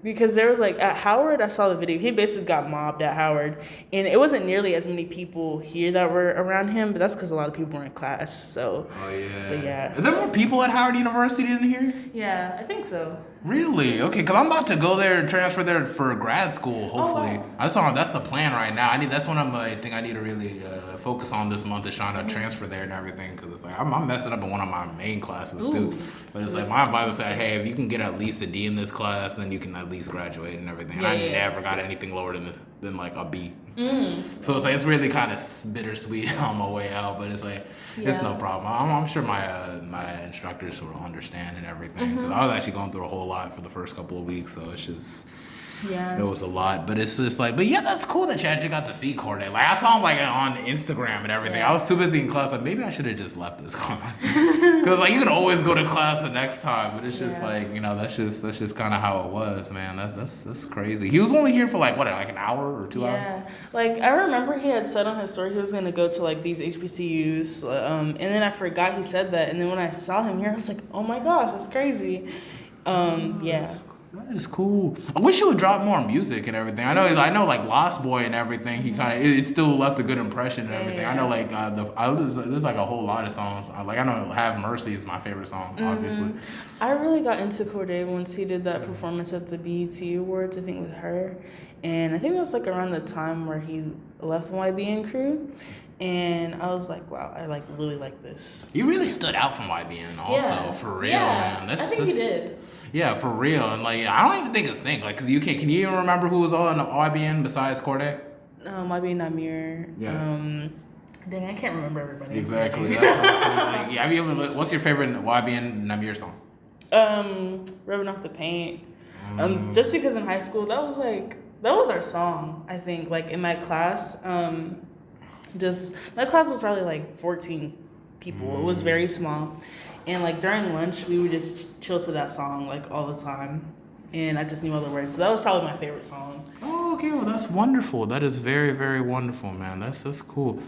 Because there was like at Howard, I saw the video. He basically got mobbed at Howard, and it wasn't nearly as many people here that were around him. But that's because a lot of people were in class. So. Oh yeah. But yeah. Are there more people at Howard University than here? Yeah, I think so. Really? Okay, because I'm about to go there and transfer there for grad school. Hopefully, that's the plan right now. That's one of my thing I need to really focus on this month is trying to transfer there and everything because it's like I'm messing up in one of my main classes too. But it's like my advisor said, hey, if you can get at least a D in this class, then you can at least graduate and everything. And I never got anything lower than like a B. So it's like it's really kind of bittersweet on my way out, but it's like it's no problem. I'm sure my instructors will understand and everything because I was actually going through a whole lot for the first couple of weeks, so it's just it was a lot. But it's just like, but yeah, that's cool that you actually got to see Corday. Like I saw him like on Instagram and everything. I was too busy in class. Like maybe I should have just left this class because like you can always go to class the next time. But it's just like that's just kind of how it was, man. That's crazy. He was only here for like an hour or 2 hours. Yeah, like I remember he had said on his story he was gonna go to like these HBCUs, and then I forgot he said that. And then when I saw him here, I was like, oh my gosh, that's crazy. Yeah. That is cool. I wish you would drop more music and everything. I know, like Lost Boy and everything. He kind of it still left a good impression and everything. I know, like there's like a whole lot of songs. Like I know, Have Mercy is my favorite song, obviously. I really got into Corday once he did that performance at the BET Awards. I think with her, and I think that was like around the time where he left YBN crew. And I was like, wow, I like really like this. You really stood out from YBN also, for real, man. I think he did. Yeah, for real. And like, I don't even think it's like, cause can you even remember who was on YBN besides Corday? YBN Namir. Yeah. Dang, I can't remember everybody. Exactly. That's what I'm saying. Like, what's your favorite YBN Namir song? Rubbing Off the Paint. Just because in high school that was our song. I think like in my class. My class was probably like 14 people. It was very small. And like during lunch, we would just chill to that song like all the time. And I just knew all the words. So that was probably my favorite song. Oh, okay. Well, that's wonderful. That is very, very wonderful, man. That's cool.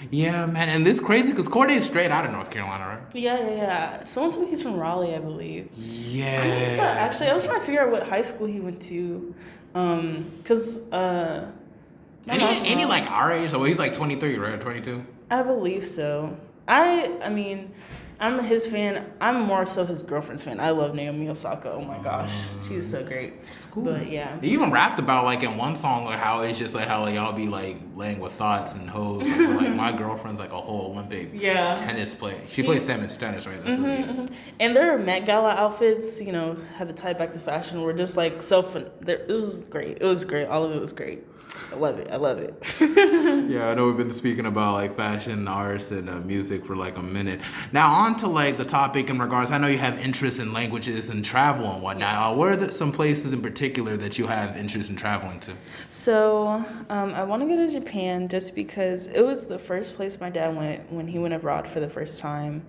Yeah, man. And it's crazy because Corday is straight out of North Carolina, right? Yeah. Someone told me he's from Raleigh, I believe. Yeah. Actually, I was trying to figure out what high school he went to. Because... Any like our age? So he's like 23, right? 22? I believe so. I mean, I'm his fan. I'm more so his girlfriend's fan. I love Naomi Osaka. Oh my gosh, she's so great. It's cool. But yeah, he even rapped about like in one song like how it's just like how like, y'all be like laying with thoughts and hoes. Like my girlfriend's like a whole Olympic tennis player. She plays tennis, right? That's And their Met Gala outfits, had to tie back to fashion. Were just like so fun. It was great. It was great. All of it was great. I love it. Yeah, I know we've been speaking about like fashion, arts, and music for like a minute. Now on to like the topic in regards. I know you have interest in languages and travel and whatnot. What are some places in particular that you have interest in traveling to? So I want to go to Japan just because it was the first place my dad went when he went abroad for the first time.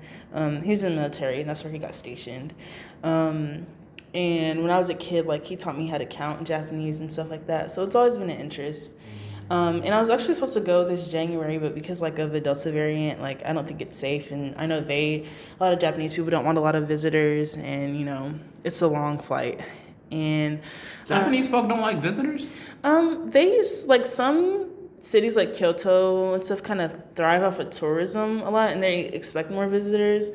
He's in the military and that's where he got stationed. And when I was a kid, like, he taught me how to count in Japanese and stuff like that. So it's always been an interest. And I was actually supposed to go this January, but because, like, of the Delta variant, like, I don't think it's safe. And I know a lot of Japanese people don't want a lot of visitors. And, it's a long flight. And Japanese folk don't like visitors? They use, like, some cities like Kyoto and stuff kind of thrive off of tourism a lot. And they expect more visitors.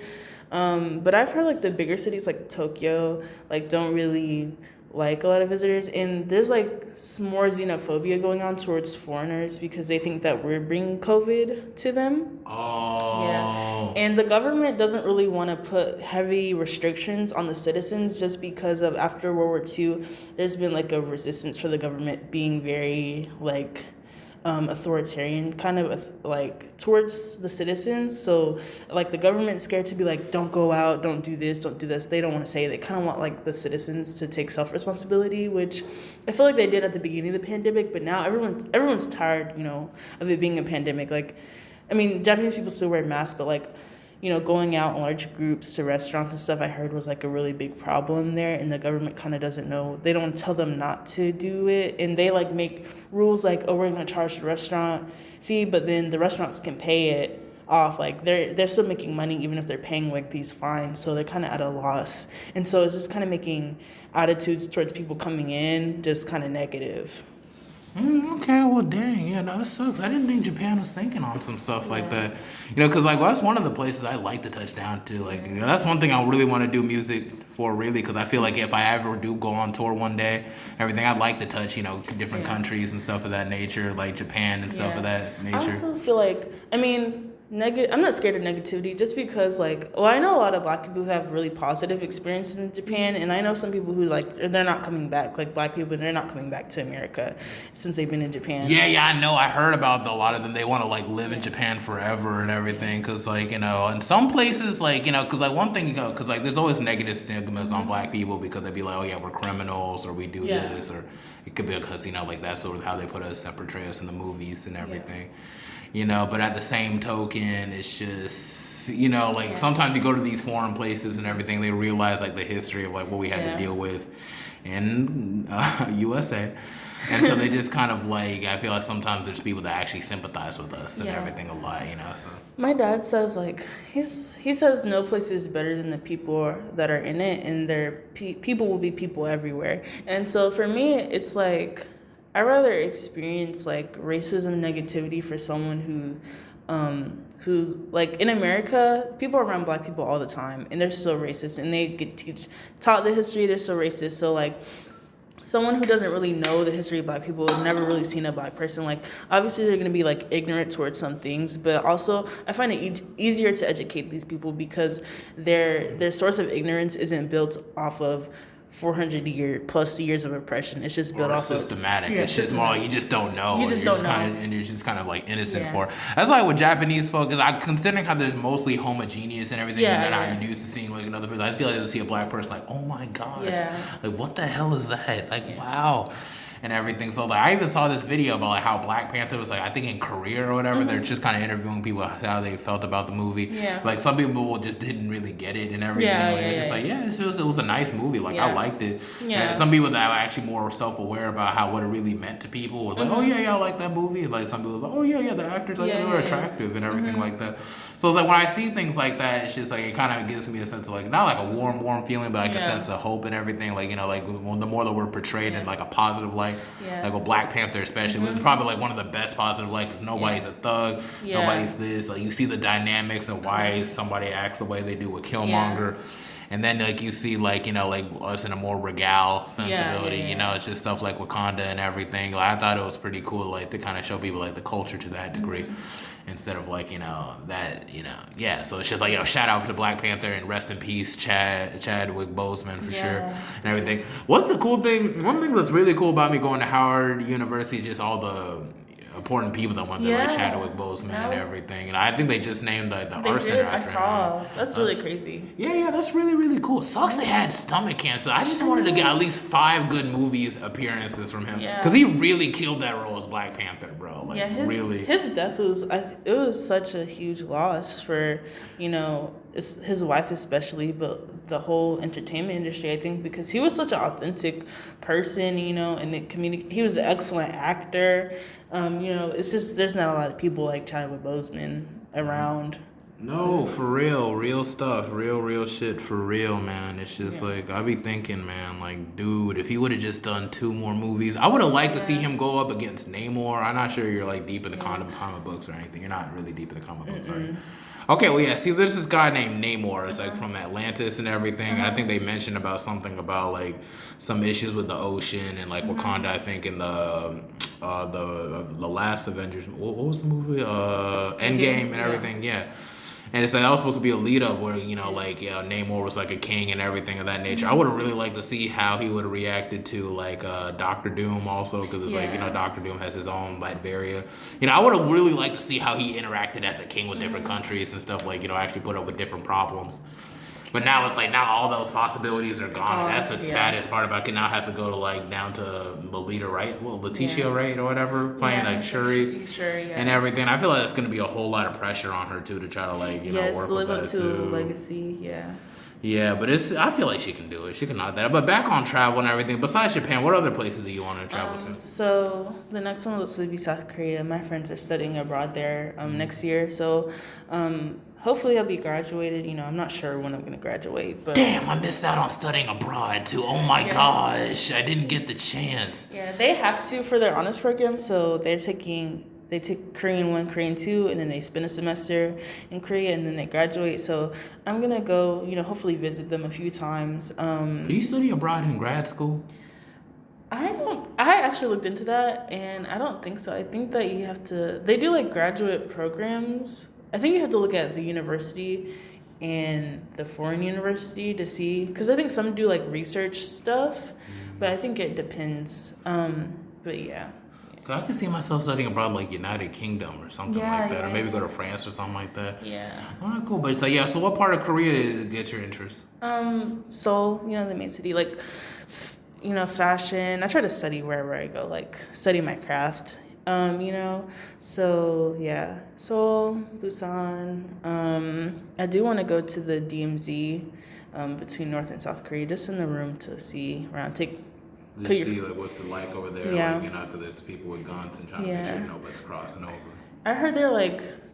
But I've heard like the bigger cities like Tokyo like don't really like a lot of visitors, and there's like more xenophobia going on towards foreigners because they think that we're bringing COVID to them. Oh. Yeah. And the government doesn't really want to put heavy restrictions on the citizens just because of after World War II, there's been like a resistance for the government being very like authoritarian kind of like towards the citizens. So like the government's scared to be like, don't go out, don't do this. They don't want to say it. They kind of want like the citizens to take self-responsibility, which I feel like they did at the beginning of the pandemic, but now everyone's tired, of it being a pandemic. Like, I mean, Japanese people still wear masks, but like, going out in large groups to restaurants and stuff, I heard was like a really big problem there, and the government kind of doesn't know. They don't tell them not to do it, and they like make rules like, oh, we're going to charge the restaurant fee, but then the restaurants can pay it, off. Like they're still making money even if they're paying like these fines, so they're kind of at a loss. And so it's just kind of making attitudes towards people coming in just kind of negative. Okay, well, dang, yeah, no, that sucks. I didn't think Japan was thinking on some stuff like that. Because, like, well, that's one of the places I like to touch down to. Like, that's one thing I really want to do music for, really, because I feel like if I ever do go on tour one day, everything, I'd like to touch, different countries and stuff of that nature, like Japan and stuff of that nature. I also feel like, I'm not scared of negativity just because, I know a lot of Black people who have really positive experiences in Japan, and I know some people who, they're not coming back, like Black people, they're not coming back to America since they've been in Japan. Yeah, I know. I heard about a lot of them. They want to, live in Japan forever and everything, because, in some places, because, one thing, because, there's always negative stigmas on Black people because they'd be like, oh, yeah, we're criminals, or we do this, or it could be because, that's sort of how they put us and portray us in the movies and everything. But at the same token, it's just, sometimes you go to these foreign places and everything, they realize, the history of, what we had to deal with in USA. And so they just kind of, I feel like sometimes there's people that actually sympathize with us and everything a lot, so. My dad says, he says no place is better than the people that are in it, and people will be people everywhere. And so for me, it's I'd rather experience racism negativity for someone who's in America, people are around Black people all the time and they're still racist, and they get taught the history, they're still racist. So someone who doesn't really know the history of Black people, never really seen a Black person, obviously they're going to be ignorant towards some things, but also I find it easier to educate these people because their source of ignorance isn't built off of 400 plus years of oppression. It's just built off systematic. Of it's just more like you just don't know. You just don't know. And you're just kind of innocent for it. That's with Japanese folk, because I considering how they're mostly homogeneous and everything, and they're not used to seeing another person. I feel like they'll see a Black person oh my gosh, what the hell is that? Wow. And everything. So I even saw this video about how Black Panther was I think in Korea or whatever. They're just kind of interviewing people how they felt about the movie. Yeah. Some people just didn't really get it and everything. It's just it was a nice movie. I liked it. Yeah. And some people that were actually more self-aware about what it really meant to people was oh yeah, I like that movie. Some people was oh yeah, the actors they were attractive and everything like that. So it's when I see things like that, it's just it kind of gives me a sense of not a warm feeling, but a sense of hope and everything. The more that we're portrayed in a positive light. With Black Panther especially, which is probably one of the best positive because nobody's a thug, nobody's this. You see the dynamics and why somebody acts the way they do with Killmonger. And then you see us in a more regal sensibility, it's just stuff like Wakanda and everything. I thought it was pretty cool to kind of show people the culture to that degree. Instead of so it's just shout out to Black Panther and rest in peace Chadwick Boseman for sure and everything. What's the cool thing? One thing that's really cool about me going to Howard University is just all the important people that went there, Chadwick Boseman and everything. And I think they just named the art center after him. I saw. That's really crazy. Yeah, that's really, really cool. Sucks they had stomach cancer. I just wanted to get at least 5 good movies appearances from him. Because he really killed that role as Black Panther, bro. His death was such a huge loss for, his wife especially, but the whole entertainment industry, I think, because he was such an authentic person, and he was an excellent actor. It's just there's not a lot of people like Chadwick Boseman around. No, for real stuff, real shit, for real, man. It's just I be thinking, man, dude, if he would have just done 2 more movies, I would have liked to see him go up against Namor. I'm not sure you're deep in the comic books or anything. You're not really deep in the comic books, are you? Okay, well, see, there's this guy named Namor. It's from Atlantis and everything. I think they mentioned about something about some issues with the ocean and Wakanda. I think in the last Avengers. What was the movie? Endgame and everything. Yeah. And it's that was supposed to be a lead up where Namor was a king and everything of that nature. I would have really liked to see how he would have reacted to Doctor Doom also, because it's Doctor Doom has his own Latveria. I would have really liked to see how he interacted as a king with different countries and stuff actually put up with different problems. But now it's now all those possibilities are gone. And that's the saddest part about it. Now it has to go to down to Lolita, right? Well, Letitia, right, or whatever, playing Shuri, and everything. I feel that's going to be a whole lot of pressure on her too to try to work live with up that to too. legacy, Yeah, but I feel like she can do it. She can knock that out. But back on travel and everything, besides Japan, what other places do you want to travel to? So the next one will be South Korea. My friends are studying abroad there next year. So hopefully I'll be graduated. I'm not sure when I'm going to graduate. But Damn, I missed out on studying abroad too. Oh my gosh, I didn't get the chance. Yeah, they have to for their honors program. So they take Korean 1, Korean 2, and then they spend a semester in Korea, and then they graduate. So I'm going to go, hopefully visit them a few times. Can you study abroad in grad school? I actually looked into that, and I don't think so. I think that they do like graduate programs. I think you have to look at the university and the foreign university to see, because I think some do like research stuff, but I think it depends. But yeah. I can see myself studying abroad, like United Kingdom or something like that, or maybe go to France or something like that. Yeah. All right, cool. But so what part of Korea gets your interest? Seoul, the main city, like, fashion. I try to study wherever I go, like study my craft. So yeah, Seoul, Busan. I do want to go to the DMZ, between North and South Korea, just in the room to see around, see like what's it like over there, because there's people with guns and trying to make sure nobody's crossing over. I heard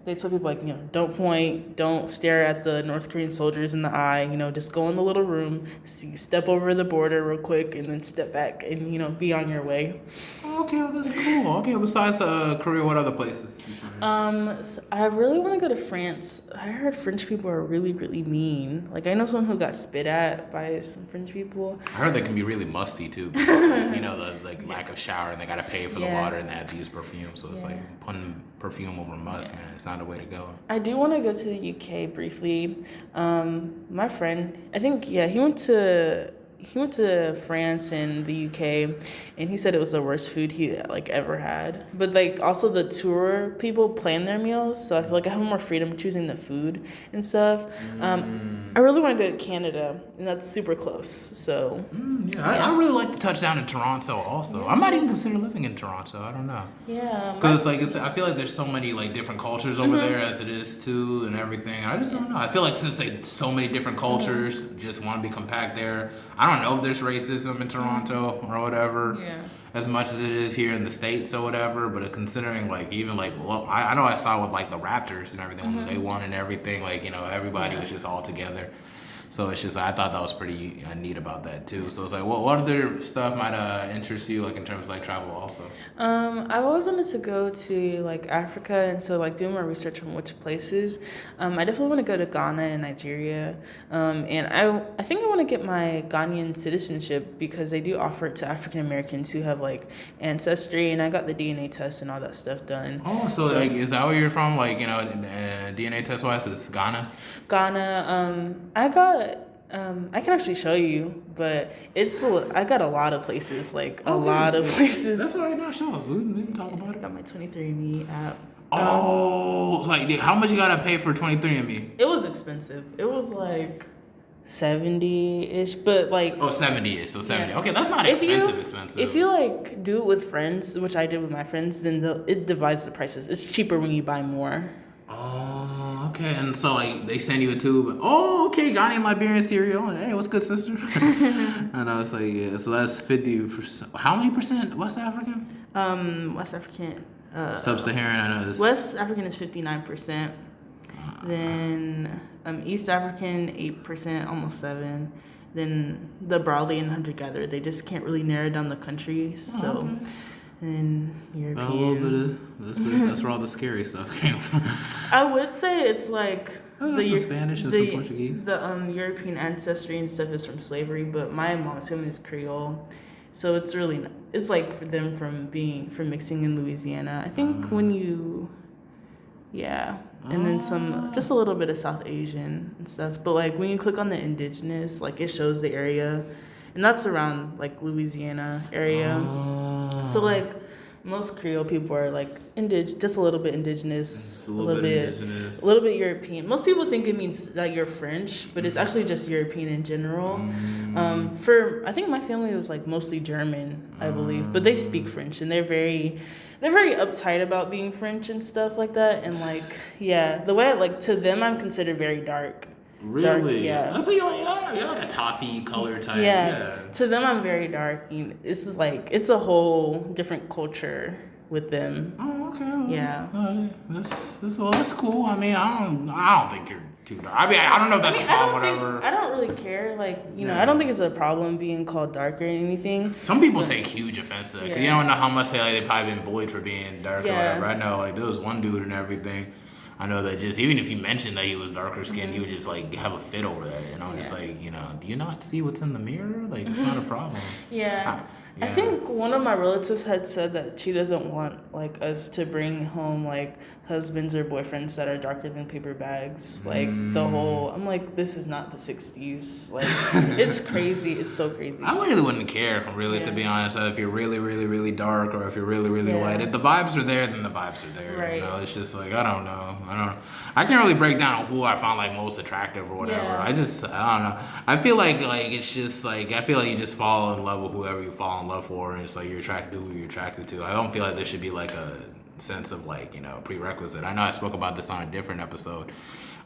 they tell people don't point, don't stare at the North Korean soldiers in the eye, just go in the little room, step over the border real quick, and then step back and, be on your way. Okay, well, that's cool. Okay, besides Korea, what other places? So I really want to go to France. I heard French people are really, really mean. Like, I know someone who got spit at by some French people. I heard they can be really musty too, because the lack of shower, and they gotta pay for the water, and they have to use perfume. So it's like putting perfume over must, man. It's not a way to go. I do want to go to the UK briefly. My friend, I think, he went to France and the UK, and he said it was the worst food he ever had. But also the tour people plan their meals, so I feel like I have more freedom choosing the food and stuff. I really want to go to Canada, and that's super close. So I really like to touch down in Toronto also. I might even consider living in Toronto. I don't know. Yeah. Because I feel like there's so many different cultures over there as it is too, and everything. I just don't know. I feel like since so many different cultures just want to be compact there. I don't know if there's racism in Toronto or whatever, as much as it is here in the States or whatever. But considering I know I saw with the Raptors and everything when they won and everything, everybody was just all together. So it's just, I thought that was pretty neat about that too. So it's what other stuff might interest you, in terms of travel also? I've always wanted to go to Africa, and so doing more research on which places. I definitely want to go to Ghana and Nigeria, and I think I want to get my Ghanaian citizenship, because they do offer it to African Americans who have ancestry, and I got the DNA test and all that stuff done. Oh, so is that where you're from? DNA test wise, it's Ghana. Ghana. I can actually show you, but I got a lot of places, lot of places. That's all right now. Show us. We can talk about it. I got my 23andMe app. Oh, how much you gotta pay for 23andMe? It was expensive. It was 70-ish, but 70-ish, so 70. Yeah. Okay, that's not expensive. If you do it with friends, which I did with my friends, then it divides the prices. It's cheaper when you buy more. Oh, okay. And so they send you a tube. Oh, okay, Ghanaian Liberian cereal. Hey, what's good, sister? And I was so that's 50%. How many percent West African? West African. Sub-Saharan, I know this. West African is 59%. Then East African 8%, almost 7%. Then the broadly and hunter-gatherer, they just can't really narrow down the countries. Okay. And European. A little bit of that's where all the scary stuff came from. I would say it's the Spanish and some Portuguese. The European ancestry and stuff is from slavery, but my mom's family is Creole, so it's really for them from mixing in Louisiana. I think and then just a little bit of South Asian and stuff. But when you click on the indigenous, it shows the area. And that's around Louisiana area. So most Creole people are just a little bit indigenous, a little bit European. Most people think it means that you're French, but it's actually just European in general. I think my family was mostly German, I believe, but they speak French, and they're very uptight about being French and stuff like that. And the way to them, I'm considered very dark. dark. Really? Yeah. That's like you're like a toffee color type. Yeah. Yeah. To them, I'm very dark. It's like it's a whole different culture with them. Oh, okay. Well, Yeah. that's cool. I mean, I don't think you're too dark. I mean, I don't know if that's a problem, whatever. I don't really care. Like, Yeah. I don't think it's a problem being called dark or anything. Some people take huge offense to it because you Yeah. don't know how much they probably been bullied for being dark or Yeah. whatever. I know, like, there was one dude and everything. I know that just even if you mentioned that he was darker skinned, he would just like have a fit over that. Just like, do you not see what's in the mirror? Like, it's not a problem. Yeah. Yeah. I think one of my relatives had said that she doesn't want like us to bring home like husbands or boyfriends that are darker than paper bags. Like I'm like, this is not the 60s. Like it's crazy. It's so crazy. I really wouldn't care, really, to be honest. If you're really, really, really dark or if you're really, really light. If the vibes are there, then the vibes are there. Right. It's just like, I don't know. I can't really break down who I find like most attractive or whatever. Yeah. I don't know. I feel like it's just like, I feel like you just fall in love with whoever you fall in love for, and it's like you're attracted to who you're attracted to. I don't feel like there should be like a sense of like, prerequisite. I know I spoke about this on a different episode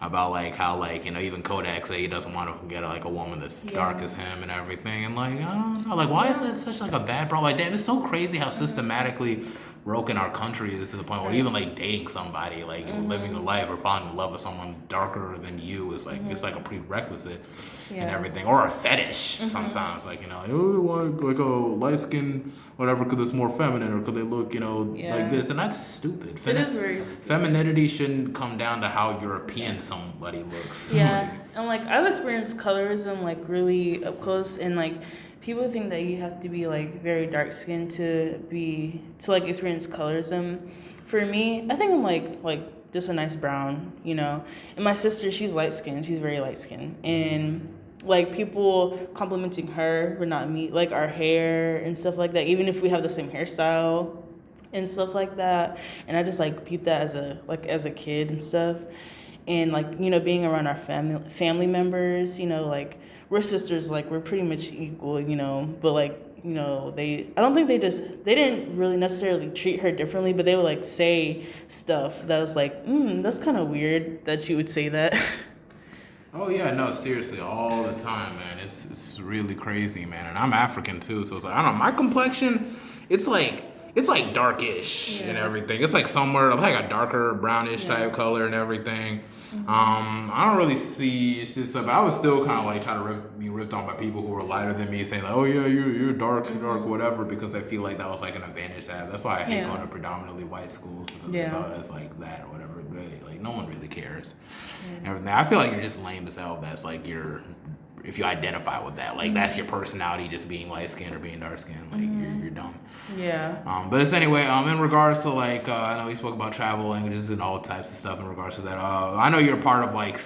about like how like, even Kodak say he doesn't want to get like a woman that's dark as him and everything. And like, I don't know, like why is that such like a bad problem? Like, damn, it's so crazy how systematically broken our country is to the point where even like dating somebody, like living a life or falling in love with someone darker than you is like it's like a prerequisite and everything, or a fetish sometimes. Like, like, oh, they want like a light skin, whatever, because it's more feminine, or could they look, like this, and that's stupid. It is very stupid. Femininity shouldn't come down to how European somebody looks. Yeah, and like I've experienced colorism like really up close, and like people think that you have to be like very dark skinned to like experience colorism. For me, I think I'm like just a nice brown, And my sister, she's light skinned. She's very light skinned, and like people complimenting her but not me, like our hair and stuff like that. Even if we have the same hairstyle and stuff like that, and I just like peeped that as a kid and stuff, and like being around our family members, like we're sisters, like we're pretty much equal, but like I don't think they didn't really necessarily treat her differently, but they would like say stuff that was like, that's kind of weird that you would say that. Oh yeah, no, seriously, all the time, man. It's really crazy, man. And I'm African too, so it's like, I don't know, my complexion, it's like darkish and everything. It's like somewhere like a darker brownish type color and everything. I don't really see. It's just, but I was still kind of like trying to be ripped on by people who were lighter than me, saying like, "Oh yeah, you're dark, whatever," because I feel like that was like an advantage to have. That's why I hate going to predominantly white schools, because they saw it as like that or whatever. But like no one really cares. Everything. I feel like you're just lame as hell. That's like if you identify with that, like that's your personality, just being light skinned or being dark skinned, like you're dumb. Yeah. But it's anyway, in regards to like, I know we spoke about travel languages and all types of stuff in regards to that. I know you're part of like,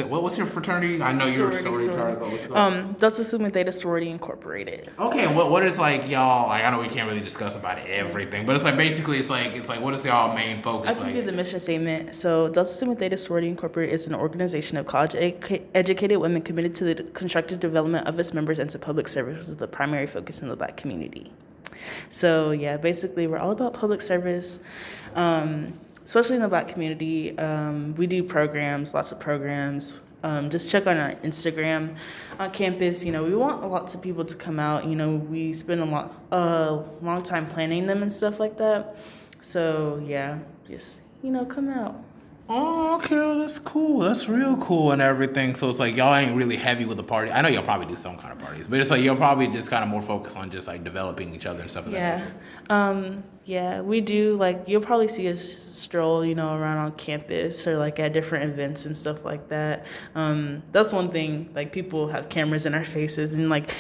what's your fraternity? I know you're a sorority. Delta Sigma Theta Sorority Incorporated. Okay, what is like y'all, like I know we can't really discuss about everything, but it's like basically it's like what is y'all main focus? I can do the mission statement. So Delta Sigma Theta Sorority Incorporated is an organization of college educated women committed to the constructive development of its members and to public service with the primary focus in the Black community. So yeah, basically we're all about public service, especially in the Black community. We do programs, lots of programs. Just check on our Instagram on campus. We want lots of people to come out. We spend a long time planning them and stuff like that. So yeah, just come out. Oh, okay, well, that's cool. That's real cool and everything. So it's like y'all ain't really heavy with the party. I know y'all probably do some kind of parties, but it's like you'll probably just kind of more focus on just like developing each other and stuff like that. Yeah, we do. Like you'll probably see us stroll, around on campus or like at different events and stuff like that. That's one thing. Like people have cameras in our faces and like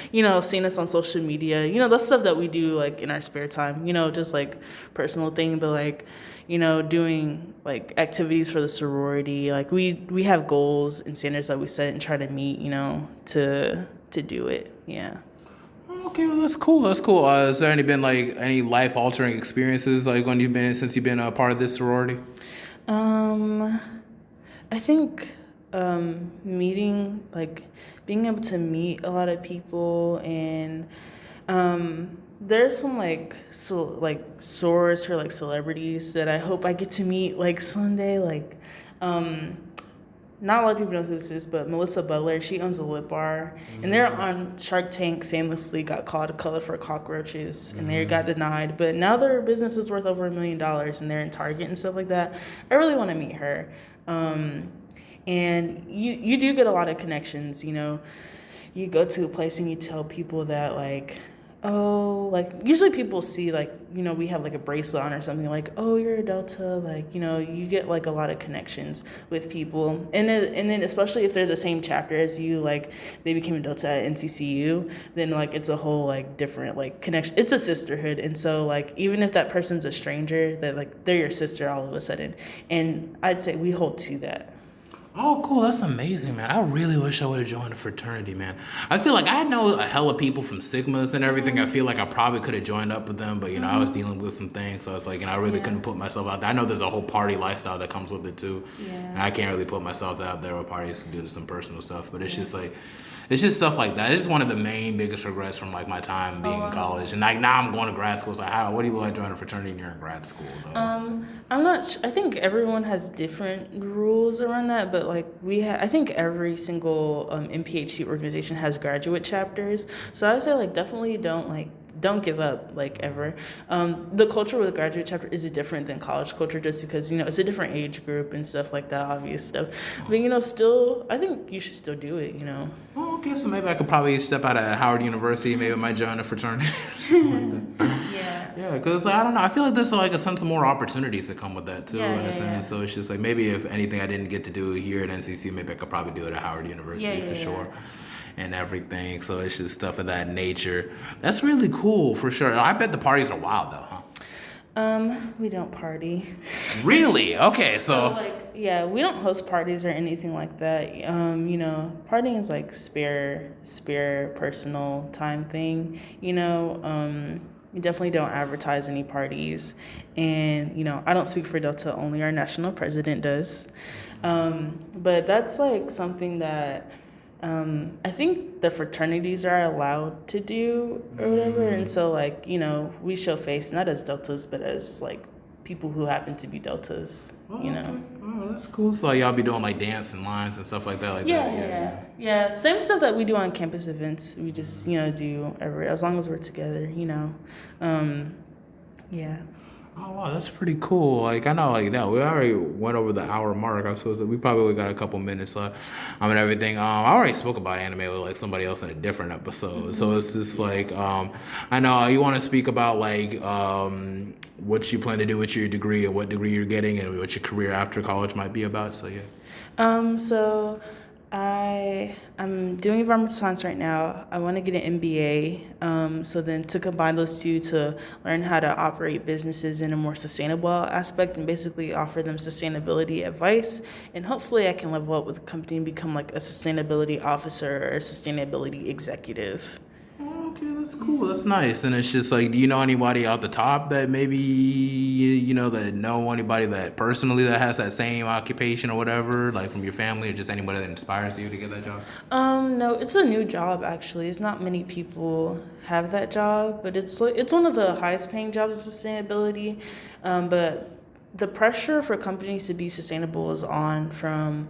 seeing us on social media. That's stuff that we do like in our spare time. Just like personal thing, but like. Doing like activities for the sorority. Like we have goals and standards that we set and try to meet, to do it. Yeah. Okay, well that's cool. Has there been like any life altering experiences like since you've been a part of this sorority? I think meeting, like being able to meet a lot of people, and there's some like sorors or like celebrities that I hope I get to meet like someday. Like not a lot of people know who this is, but Melissa Butler, she owns a lip bar. And they're on Shark Tank, famously got called a color for cockroaches, and they got denied. But now their business is worth over $1 million, and they're in Target and stuff like that. I really want to meet her. And you do get a lot of connections, you know. You go to a place and you tell people that, like, oh, like, usually people see, like, you know, we have, like, a bracelet on or something, like, oh, you're a Delta, like, you know, you get, like, a lot of connections with people, and then especially if they're the same chapter as you, like, they became a Delta at NCCU, then, like, it's a whole, like, different, like, connection, it's a sisterhood, and so, like, even if that person's a stranger, that, like, they're your sister all of a sudden, and I'd say we hold to that. Oh, cool. That's amazing, man. I really wish I would have joined a fraternity, man. I feel like I know a hell of people from Sigmas and everything. I feel like I probably could have joined up with them, but, you know, I was dealing with some things. So it's like, you know, I really couldn't put myself out there. I know there's a whole party lifestyle that comes with it, too. And I can't really put myself out there with parties due to some personal stuff. But it's just like, it's just stuff like that. It's one of the main biggest regrets from, like, my time being in college. And, like, now I'm going to grad school. So what do you like joining a fraternity when you're in grad school, though? I'm not I think everyone has different rules around that, but, like, I think every single MPHC organization has graduate chapters. So I would say, like, definitely don't give up, like, ever. The culture with a graduate chapter is different than college culture, just because, you know, it's a different age group and stuff like that, obvious stuff. But, you know, still, I think you should still do it, you know. Oh, okay, so maybe I could probably step out of Howard University, maybe I might join a fraternity or something like that. Yeah, because, I don't know, I feel like there's, like, a sense of more opportunities that come with that, too, in a sense. So it's just, like, maybe if anything I didn't get to do here at NCC, maybe I could probably do it at Howard University for sure. And everything, so it's just stuff of that nature. That's really cool, for sure. I bet the parties are wild, though, huh? We don't party. Really? Okay, so like, yeah, we don't host parties or anything like that. You know, partying is like spare personal time thing. You know, we definitely don't advertise any parties, and you know, I don't speak for Delta. Only our national president does. But that's like something that I think the fraternities are allowed to do or whatever, and so, like, you know, we show face not as Deltas but as, like, people who happen to be Deltas, you know. Oh, that's cool. So y'all be doing, like, dance and lines and stuff like that, Yeah. Same stuff that we do on campus events. We just, you know, do as long as we're together, you know. Yeah. Oh, wow, that's pretty cool. Like, I know, like, that we already went over the hour mark. I suppose we probably got a couple minutes left. And everything. I already spoke about anime with, like, somebody else in a different episode. So it's just, like, I know you want to speak about, like, what you plan to do with your degree and what degree you're getting and what your career after college might be about. So, yeah. So I'm doing environmental science right now. I want to get an MBA. So then to combine those two to learn how to operate businesses in a more sustainable aspect and basically offer them sustainability advice. And hopefully I can level up with the company and become like a sustainability officer or a sustainability executive. Okay, that's cool. That's nice. And it's just like, do you know anybody out the top that maybe, you know, that know anybody that personally that has that same occupation or whatever, like from your family or just anybody that inspires you to get that job? No, it's a new job actually. It's not many people have that job, but it's one of the highest paying jobs in sustainability. But the pressure for companies to be sustainable is on from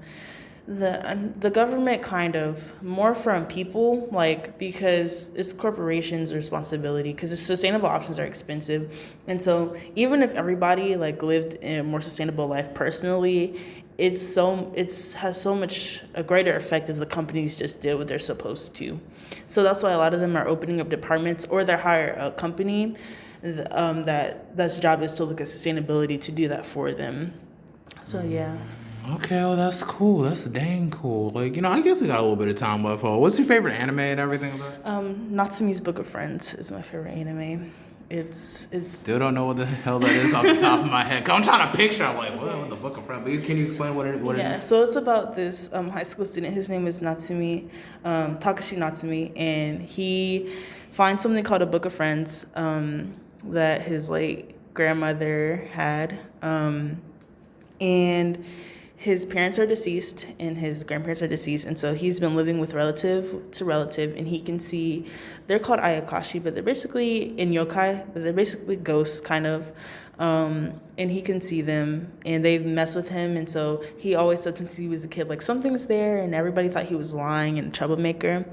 the government, kind of more from people, like, because it's corporations' responsibility, because the sustainable options are expensive, and so even if everybody like lived in a more sustainable life personally, it has so much a greater effect if the companies just did what they're supposed to. So that's why a lot of them are opening up departments, or they hire a company that's job is to look at sustainability to do that for them. So yeah. Okay, well, that's cool. That's dang cool. Like, you know, I guess we got a little bit of time left. What's your favorite anime and everything like that? Natsume's Book of Friends is my favorite anime. It's Still don't know what the hell that is off the top of my head. 'Cause I'm trying to picture. I'm like, what the Book of Friends? But can you explain what it is? Yeah, so it's about this high school student. His name is Natsume, Takashi Natsume, and he finds something called a Book of Friends that his late grandmother had, and his parents are deceased and his grandparents are deceased, and so he's been living with relative to relative, and he can see, they're called ayakashi, but they're basically in yokai, but they're basically ghosts kind of, and he can see them, and they've messed with him, and so he always said since he was a kid, like, something's there, and everybody thought he was lying and a troublemaker.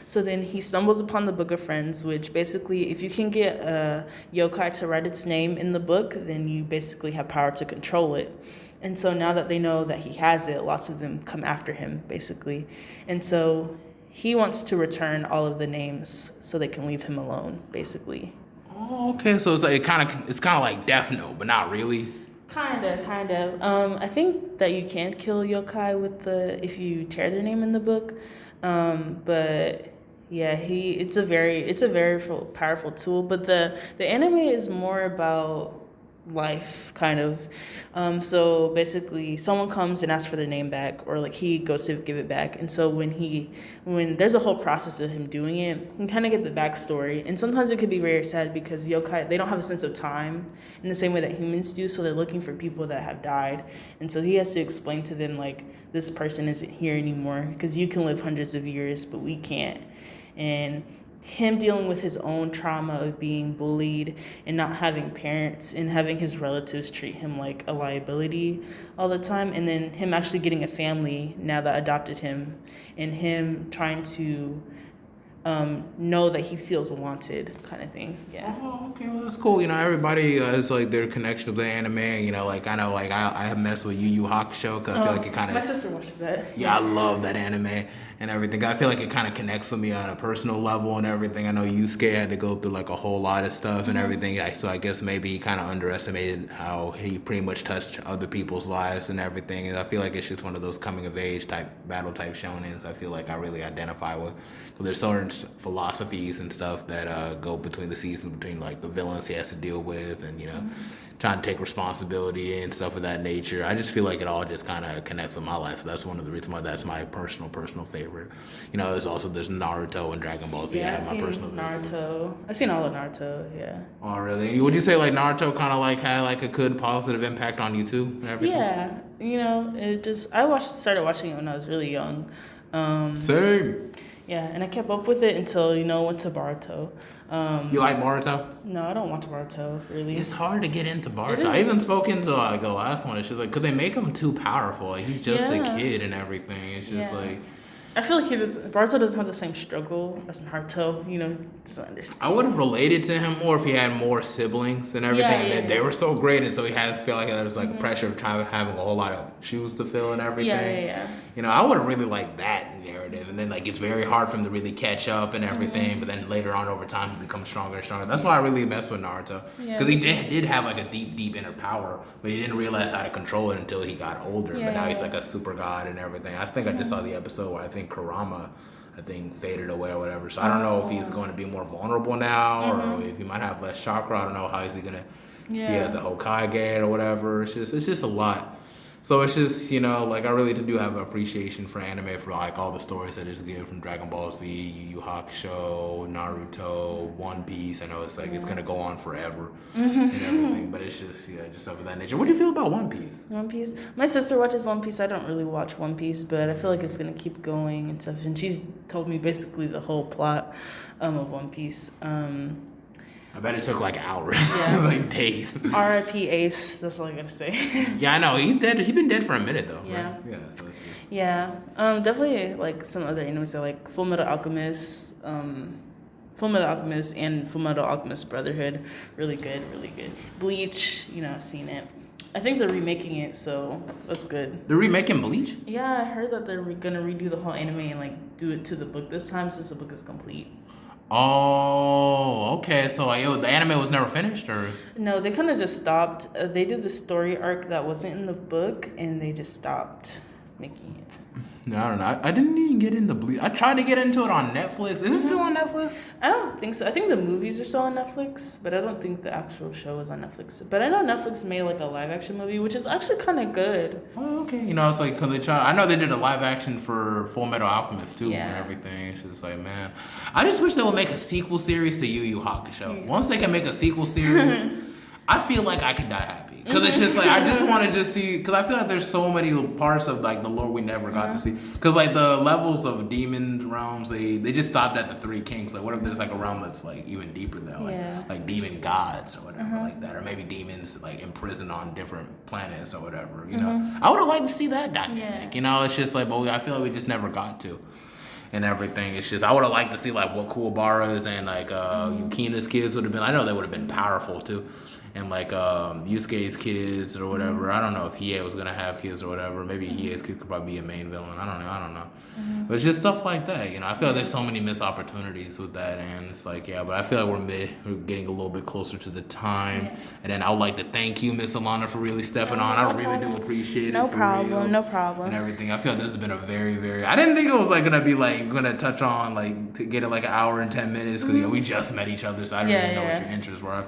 So then he stumbles upon the Book of Friends, which basically, if you can get a yokai to write its name in the book, then you basically have power to control it. And so now that they know that he has it, lots of them come after him, basically. And so he wants to return all of the names so they can leave him alone, basically. Oh, okay. So it's like it's kind of like Death Note, but not really. Kind of. I think that you can kill yokai if you tear their name in the book. But yeah, it's a very powerful tool. But the anime is more about life, kind of. So basically someone comes and asks for their name back, or like he goes to give it back, and so when there's a whole process of him doing it, you can kind of get the backstory, and sometimes it could be very sad because yokai, they don't have a sense of time in the same way that humans do, so they're looking for people that have died, and so he has to explain to them, like, this person isn't here anymore because you can live hundreds of years but we can't. And him dealing with his own trauma of being bullied and not having parents and having his relatives treat him like a liability all the time, and then him actually getting a family now that adopted him, and him trying to know that he feels wanted, kind of thing. Yeah. Oh, okay. Well, that's cool. Everybody has like their connection with the anime. I know, like I have messed with Yu Yu Hakusho because I feel like it kind of. My sister watches that. Yeah, I love that anime and everything. I feel like it kind of connects with me on a personal level and everything. I know Yusuke had to go through like a whole lot of stuff and everything. So I guess maybe he kind of underestimated how he pretty much touched other people's lives and everything. And I feel like it's just one of those coming of age type battle type shonens. I feel like I really identify with. So there's certain philosophies and stuff that go between the seasons, between like the villains he has to deal with, and trying to take responsibility and stuff of that nature. I just feel like it all just kind of connects with my life. So that's one of the reasons why that's my personal favorite. There's Naruto and Dragon Ball Z. Yeah, I have my personal Naruto. I've seen all of Naruto. Yeah. Oh, really? Would you say like Naruto kind of like had like a good positive impact on you too and everything? Yeah. Started watching it when I was really young. Same. Yeah, and I kept up with it until, went to Boruto. You like Boruto? No, I don't watch Boruto, really. It's hard to get into Boruto. I even spoke into like the last one. It's just like, could they make him too powerful? Like, he's just a kid and everything. It's just like... I feel like Boruto doesn't have the same struggle as Naruto, doesn't understand. I would have related to him more if he had more siblings and everything. And they were so great, and so he had to feel like there was like a pressure of having a whole lot of shoes to fill and everything. Yeah. I would have really liked that narrative, and then like it's very hard for him to really catch up and everything. But then later on, over time, he becomes stronger and stronger. That's why I really mess with Naruto, because he did have like a deep inner power, but he didn't realize how to control it until he got older. But now he's like a super god and everything. I think I just saw the episode where I think Kurama faded away or whatever. So I don't know if he's going to be more vulnerable now or if he might have less chakra. I don't know how is he going to be as a Hokage or whatever. It's just a lot. So it's just, like I really do have an appreciation for anime, for like all the stories that it's good, from Dragon Ball Z, Yu Yu Hakusho, Naruto, One Piece. I know it's like it's gonna go on forever and everything, but it's just just stuff of that nature. What do you feel about One Piece? One Piece. My sister watches One Piece. I don't really watch One Piece, but I feel like it's gonna keep going and stuff. And she's told me basically the whole plot of One Piece. I bet it took like hours. Yeah. It was like days. R.I.P. Ace. That's all I gotta say. Yeah, I know. He's dead. He's been dead for a minute though. Yeah. Right? Yeah. So it's just... Yeah. Definitely like some other animes are like Full Metal Alchemist, and Full Metal Alchemist Brotherhood. Really good. Bleach. I've seen it. I think they're remaking it, so that's good. They're remaking Bleach? Yeah, I heard that they're gonna redo the whole anime and like do it to the book this time since the book is complete. Oh, okay. So the anime was never finished, or? No, they kind of just stopped. They did the story arc that wasn't in the book, and they just stopped making it. No, I don't know. I didn't even get into Bleach. I tried to get into it on Netflix. Is it still on Netflix? I don't think so. I think the movies are still on Netflix, but I don't think the actual show is on Netflix. But I know Netflix made like a live action movie, which is actually kind of good. Oh, okay. It's like, cause I know they did a live action for Full Metal Alchemist too and everything. It's just like, man, I just wish they would make a sequel series to Yu Yu Hakusho. Once they can make a sequel series, I feel like I could die happy because it's just like I just want to just see because I feel like there's so many parts of like the lore we never got to see because like the levels of demon realms they just stopped at the three kings. Like what if there's like a realm that's like even deeper than like demon gods or whatever like that, or maybe demons like imprisoned on different planets or whatever. You know, I would have liked to see that dynamic. You know, it's just like but I feel like we just never got to. And everything. It's just I would have liked to see like what Kuwabara's and like Yukina's kids would have been. I know they would have been powerful too. And like Yusuke's kids or whatever. I don't know if Hiei was gonna have kids or whatever. Maybe Hiei's kids could probably be a main villain. I don't know. But it's just stuff like that, you know. I feel like there's so many missed opportunities with that, and it's like but I feel like we're getting a little bit closer to the time. Yeah. And then I would like to thank you, Miss Alana, for really stepping on. I really do appreciate it. No problem. And everything. I feel like this has been a very, very. I didn't think it was like gonna be like gonna touch on like to get it like an hour and 10 minutes because we just met each other, so I didn't really know what your interests were. I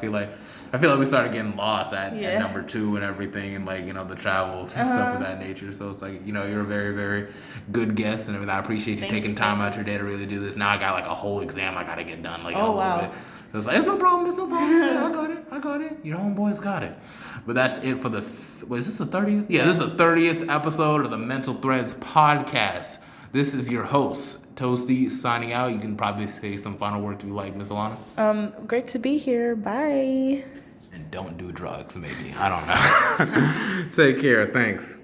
feel like we started getting lost at number 2 and everything, and like the travels and stuff of that nature. So it's like you're a very, very good guest and everything. I appreciate you taking time out your day to really do this. Now I got like a whole exam I gotta get done like in a little bit. So it's like it's no problem. Yeah, I got it. Your homeboy's got it. But that's it for the. Is this the 30th? Yeah, this is the 30th episode of the Mental Threads podcast. This is your host, Toasty, signing out. You can probably say some final words if you like, Miss Alana. Great to be here. Bye. And don't do drugs, maybe. I don't know. Take care. Thanks.